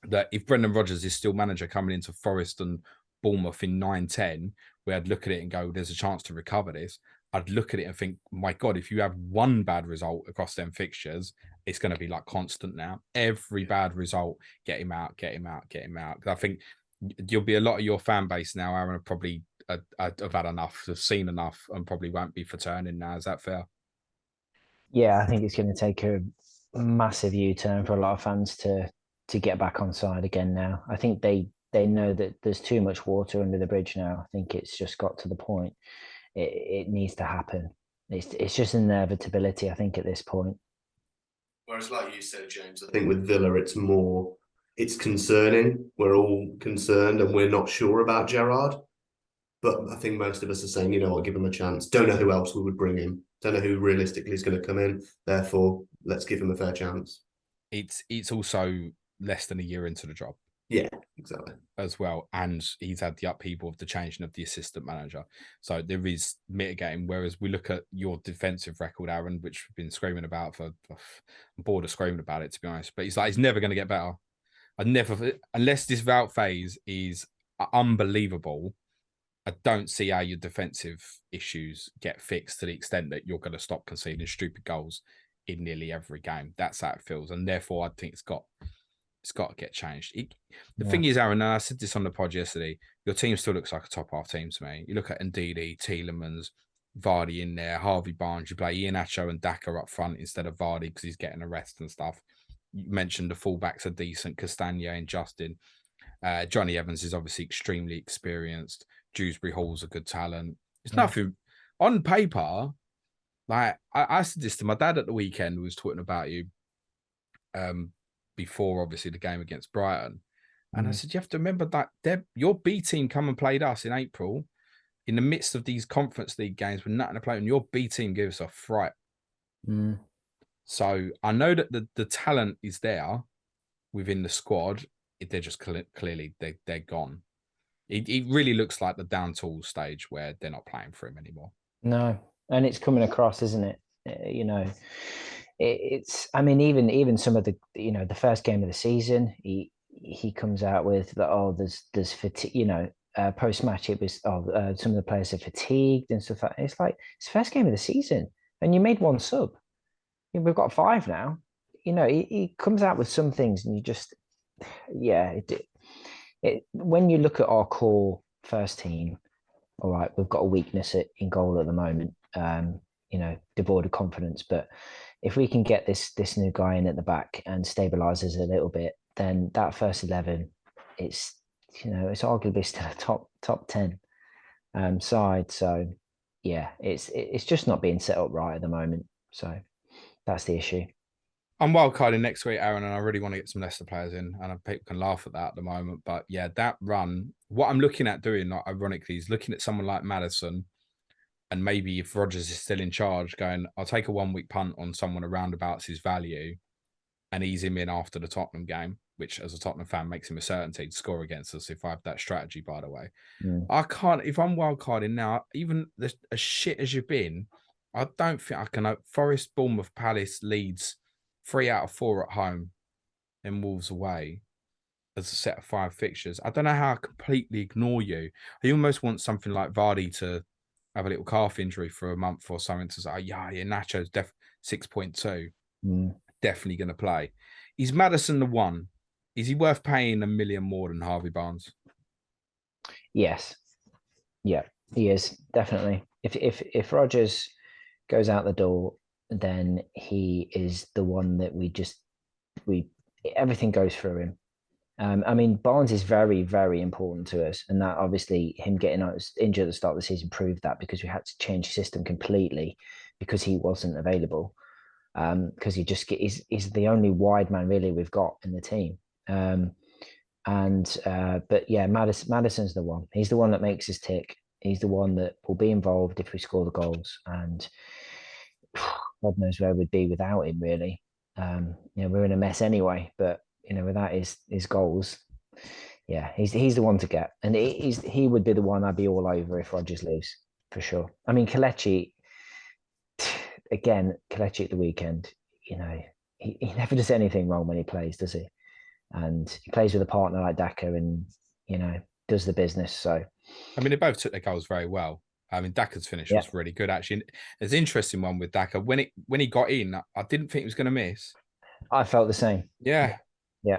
That if Brendan Rodgers is still manager coming into Forest and Bournemouth in 9-10, where I'd look at it and go, "There's a chance to recover this." I'd look at it and think, "My God, if you have one bad result across them fixtures, it's going to be like constant now. Every bad result, get him out, get him out, get him out." Because I think you'll be a lot of your fan base now, Aaron, have probably have had enough, have seen enough, and probably won't be for turning now. Is that fair? Yeah, I think it's going to take a massive U-turn for a lot of fans to get back on side again now. I think they know that there's too much water under the bridge now. I think it's just got to the point. It needs to happen. It's just an inevitability, I think, at this point. Whereas, like you said, James, I think with Villa, it's concerning. We're all concerned and we're not sure about Gerrard. But I think most of us are saying, you know what, give him a chance. Don't know who else we would bring in. Don't know who realistically is going to come in. Therefore, let's give him a fair chance. It's also less than a year into the job. Yeah, exactly. As well, and he's had the upheaval of the changing of the assistant manager, so there is mitigating. Whereas we look at your defensive record, Aaron, which we've been screaming about I'm bored of screaming about it, to be honest. But he's never going to get better. I never, unless this Wout phase is unbelievable, I don't see how your defensive issues get fixed to the extent that you're going to stop conceding stupid goals in nearly every game. That's how it feels, and therefore I think it's got to get changed. The thing is, Aaron, and I said this on the pod yesterday, your team still looks like a top half team to me. You look at Ndidi, Tielemans, Vardy in there, Harvey Barnes. You play Iheanacho and Daka up front instead of Vardy because he's getting a rest and stuff. You mentioned the fullbacks are decent, Castagne and Justin. Johnny Evans is obviously extremely experienced. Dewsbury Hall's a good talent. It's nothing on paper. Like I said this to my dad at the weekend, who was talking about you. Before obviously the game against Brighton. And I said, you have to remember that your B team come and played us in April in the midst of these Conference League games with nothing to play, and your B team gave us a fright. So I know that the talent is there within the squad. They're just clearly they're gone. It really looks like the down tools stage where they're not playing for him anymore. No, and it's coming across, isn't it? It's. I mean, even some of the the first game of the season, he comes out with that. There's fatigue. Post match it was some of the players are fatigued and stuff like that. It's like it's the first game of the season, and you made one sub. We've got 5 now. He comes out with some things, and you just when you look at our core first team, all right, we've got a weakness in goal at the moment. Devoid of confidence, but if we can get this new guy in at the back and stabilizes a little bit, then that first 11, it's arguably still a top 10 side. So yeah, it's just not being set up right at the moment. So that's the issue. I'm wildcarding next week, Aaron, and I really want to get some Leicester players in, and people can laugh at that at the moment. But yeah, that run, what I'm looking at doing, ironically, is looking at someone like Maddison. And maybe if Rodgers is still in charge, going, I'll take a 1 week punt on someone around about his value and ease him in after the Tottenham game, which as a Tottenham fan makes him a certainty to score against us if I have that strategy, by the way. I can't, if I'm wildcarding now, even as shit as you've been, I don't think I can. Forest, Bournemouth, Palace, Leeds, 3 out of 4 at home, then Wolves away as a set of 5 fixtures. I don't know how I completely ignore you. I almost want something like Vardy to have a little calf injury for a month or something to say, Nacho's 6.2, definitely going to play. Is Maddison the one? Is he worth paying $1 million more than Harvey Barnes? Yes. Yeah, he is, definitely. If Rodgers goes out the door, then he is the one that everything goes through him. I mean, Barnes is very, very important to us. And that obviously him getting injured at the start of the season proved that, because we had to change the system completely because he wasn't available. Because he's the only wide man really we've got in the team. But yeah, Maddison's the one. He's the one that makes us tick. He's the one that will be involved if we score the goals. And God knows where we'd be without him, really. We're in a mess anyway, but without his goals, yeah, he's the one to get, and he would be the one I'd be all over if Rodgers leaves, for sure. I mean, Kelechi at the weekend, he never does anything wrong when he plays, does he? And he plays with a partner like Daka, and does the business. So, I mean, they both took their goals very well. I mean, Daka's finish was really good, actually. There's an interesting one with Daka. When he got in, I didn't think he was going to miss. I felt the same. Yeah. Yeah.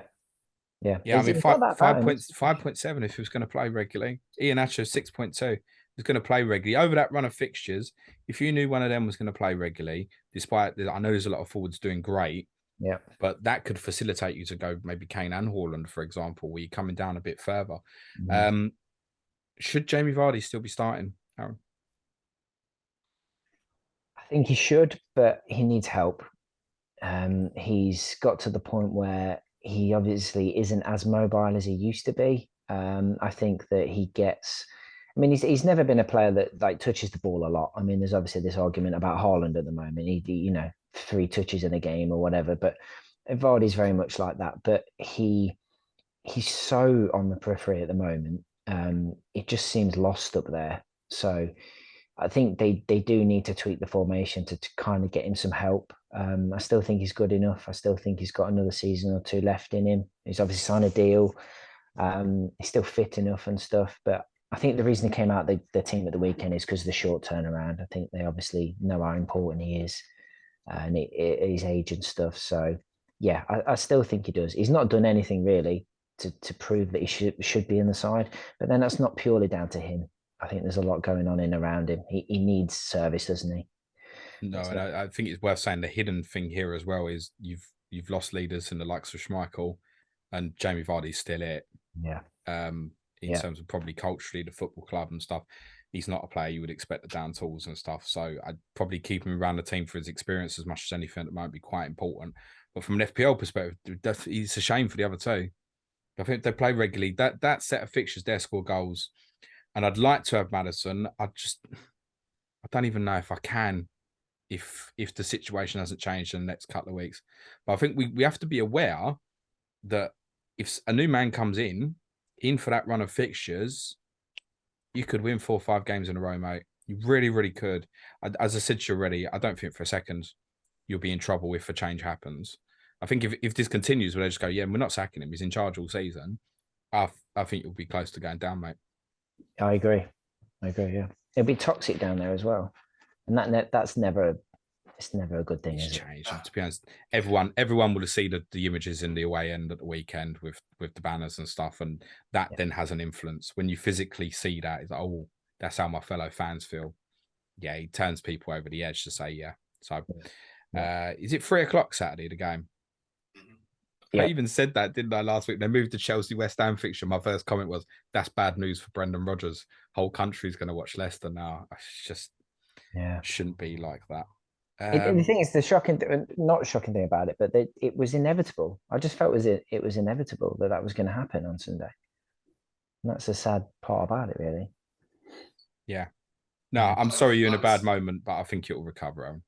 I mean, 5.7 if he was going to play regularly. Iheanacho 6.2 was going to play regularly. Over that run of fixtures, if you knew one of them was going to play regularly, despite I know there's a lot of forwards doing great, but that could facilitate you to go maybe Kane and Haaland, for example, where you're coming down a bit further. Should Jamie Vardy still be starting, Aaron? I think he should, but he needs help. He's got to the point where he obviously isn't as mobile as he used to be. I think that he gets. I mean, he's never been a player that touches the ball a lot. I mean, there's obviously this argument about Haaland at the moment. He 3 touches in a game or whatever, but Vardy's very much like that. But he he's so on the periphery at the moment. It just seems lost up there. So I think they do need to tweak the formation to kind of get him some help. I still think he's good enough. I still think he's got another season or two left in him. He's obviously signed a deal. He's still fit enough and stuff. But I think the reason he came out the team at the weekend is because of the short turnaround. I think they obviously know how important he is and his age and stuff. So yeah, I still think he does. He's not done anything really to prove that he should be in the side. But then that's not purely down to him. I think there's a lot going on in around him. He needs service, doesn't he? No, and I think it's worth saying the hidden thing here as well is you've lost leaders in the likes of Schmeichel, and Jamie Vardy's still it. Yeah. In terms of probably culturally the football club and stuff, he's not a player you would expect the down tools and stuff. So I'd probably keep him around the team for his experience as much as anything. That might be quite important. But from an FPL perspective, it's a shame for the other two. I think they play regularly. That set of fixtures, they score goals. And I'd like to have Maddison. I don't even know if I can, if the situation hasn't changed in the next couple of weeks. But I think we have to be aware that if a new man comes in for that run of fixtures, you could win 4 or 5 games in a row, mate. You really, really could. As I said to you already, I don't think for a second you'll be in trouble if a change happens. I think if this continues, where they just go, yeah, we're not sacking him. He's in charge all season. I think you'll be close to going down, mate. I agree. Yeah. It'll be toxic down there as well. And that's never a good thing, is it? To be honest, everyone will have seen the images in the away end at the weekend with the banners and stuff, and that then has an influence. When you physically see that, it's like, oh, that's how my fellow fans feel. Yeah, he turns people over the edge to say, yeah. So, is it 3:00 Saturday, the game? I even said that, didn't I, last week? They moved the Chelsea West Ham fixture. My first comment was, that's bad news for Brendan Rodgers. Whole country's going to watch Leicester now. It's just shouldn't be like that. The thing is, the not shocking thing about it, but it was inevitable. I just felt it was inevitable that was going to happen on Sunday. And that's the sad part about it, really. Yeah. No, I'm sorry you're in a bad moment, but I think it'll recover.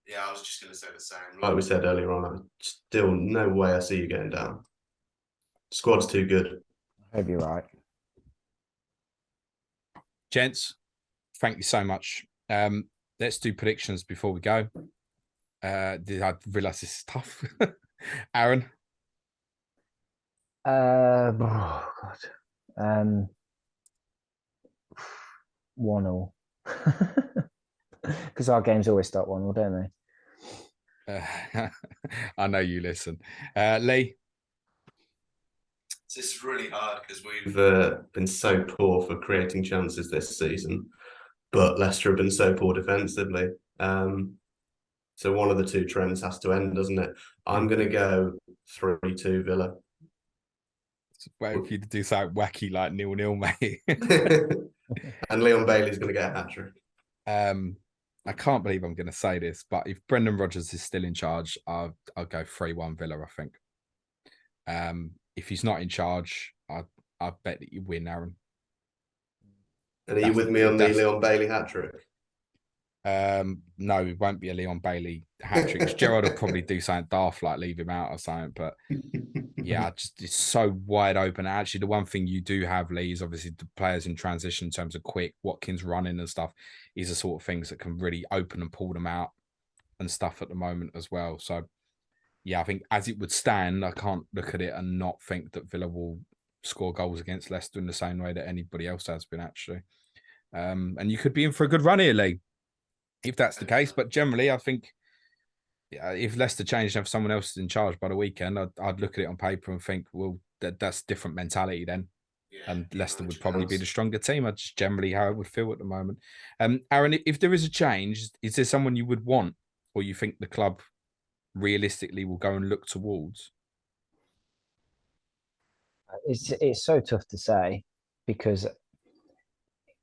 Yeah, I was just going to say the same. Like we said earlier on, still no way I see you getting down. Squad's too good. I hope you're right. Gents, thank you so much. Let's do predictions before we go. I realise this is tough. Aaron? Oh, God. 1-1. Because our games always start 1-1, don't they? I know you listen. Lee? This is really hard because we've been so poor for creating chances this season, but Leicester have been so poor defensively. So one of the two trends has to end, doesn't it? I'm going to go 3-2 Villa. Wait for you to do something wacky like 0-0, mate. And Leon Bailey's going to get a hat-trick. I can't believe I'm going to say this, but if Brendan Rodgers is still in charge, I'll go 3-1 Villa, I think. If he's not in charge, I bet that you win, Aaron. And are you with me on the Leon Bailey hat-trick? No, it won't be a Leon Bailey hat-trick. Gerrard will probably do something daft, like leave him out or something, but yeah, it's so wide open. Actually, the one thing you do have, Lee, is obviously the players in transition in terms of quick, Watkins running and stuff, is the sort of things that can really open and pull them out and stuff at the moment as well. So yeah, I think as it would stand, I can't look at it and not think that Villa will score goals against Leicester in the same way that anybody else has been, actually. And you could be in for a good run here, Lee, if that's the case. But generally, I think if Leicester changed and have someone else in charge by the weekend, I'd look at it on paper and think, well, that's different mentality then. Yeah, and Leicester would probably be the stronger team. That's just generally how I would feel at the moment. Aaron, if there is a change, is there someone you would want, or you think the club realistically will go and look towards? It's so tough to say because,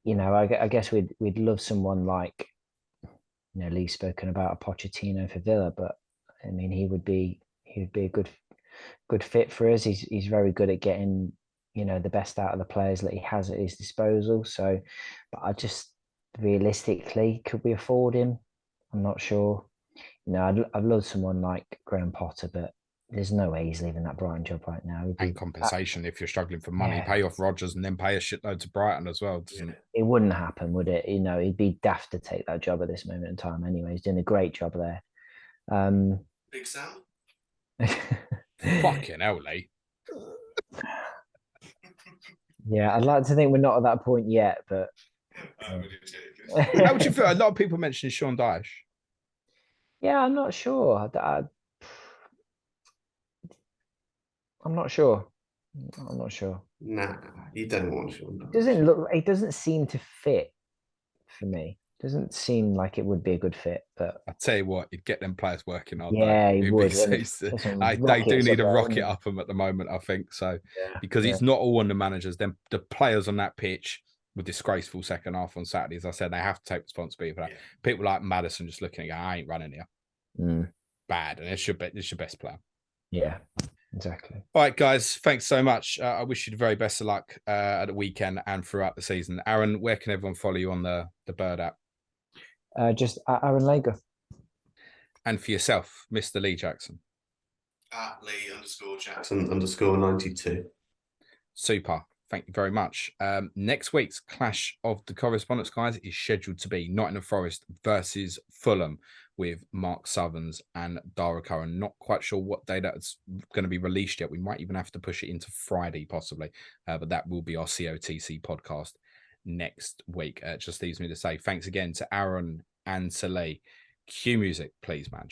you know, I guess we'd love someone like, you know, Lee's spoken about a Pochettino for Villa, but I mean, he would be a good fit for us. He's very good at getting, you know, the best out of the players that he has at his disposal. So, but I just realistically, could we afford him? I'm not sure. You know, I'd love someone like Graham Potter, but there's no way he's leaving that Brighton job right now. And compensation if you're struggling for money, Yeah. pay off Rodgers and then pay a shitload to Brighton as well. Doesn't it? It wouldn't happen, would it? He'd be daft to take that job at this moment in time. Anyway, he's doing a great job there. Big Sam. Fucking hell, Lee. Yeah, I'd like to think we're not at that point yet, but How would you feel? A lot of people mentioned Sean Dyche. Yeah, I'm not sure. I'm not sure. I'm not sure. Nah, you don't want Sean Dyche. It doesn't seem to fit for me. Doesn't seem like it would be a good fit, but I tell you what, you'd get them players working hard. yeah, he would. They do need a rocket up them at the moment, I think. So because it's not all on the managers, then the players on that pitch with disgraceful second half on Saturday, as I said, they have to take responsibility for that. Yeah. People like Maddison just looking at, I ain't running here. Bad, and it's your best player. Yeah. Exactly. All right, guys. Thanks so much. I wish you the very best of luck at the weekend and throughout the season. Aaron, where can everyone follow you on the Bird app? Just at Aaron Lagor. And for yourself, Mr. Lee Jackson. At Lee_Jackson_92. Super. Thank you very much. Next week's clash of the correspondents, guys, is scheduled to be Nottingham Forest versus Fulham with Mark Southerns and Dara Curran. Not quite sure what day that's going to be released yet. We might even have to push it into Friday, possibly. But that will be our COTC podcast next week. It just leaves me to say thanks again to Aaron and to Lee. Cue music, please, man.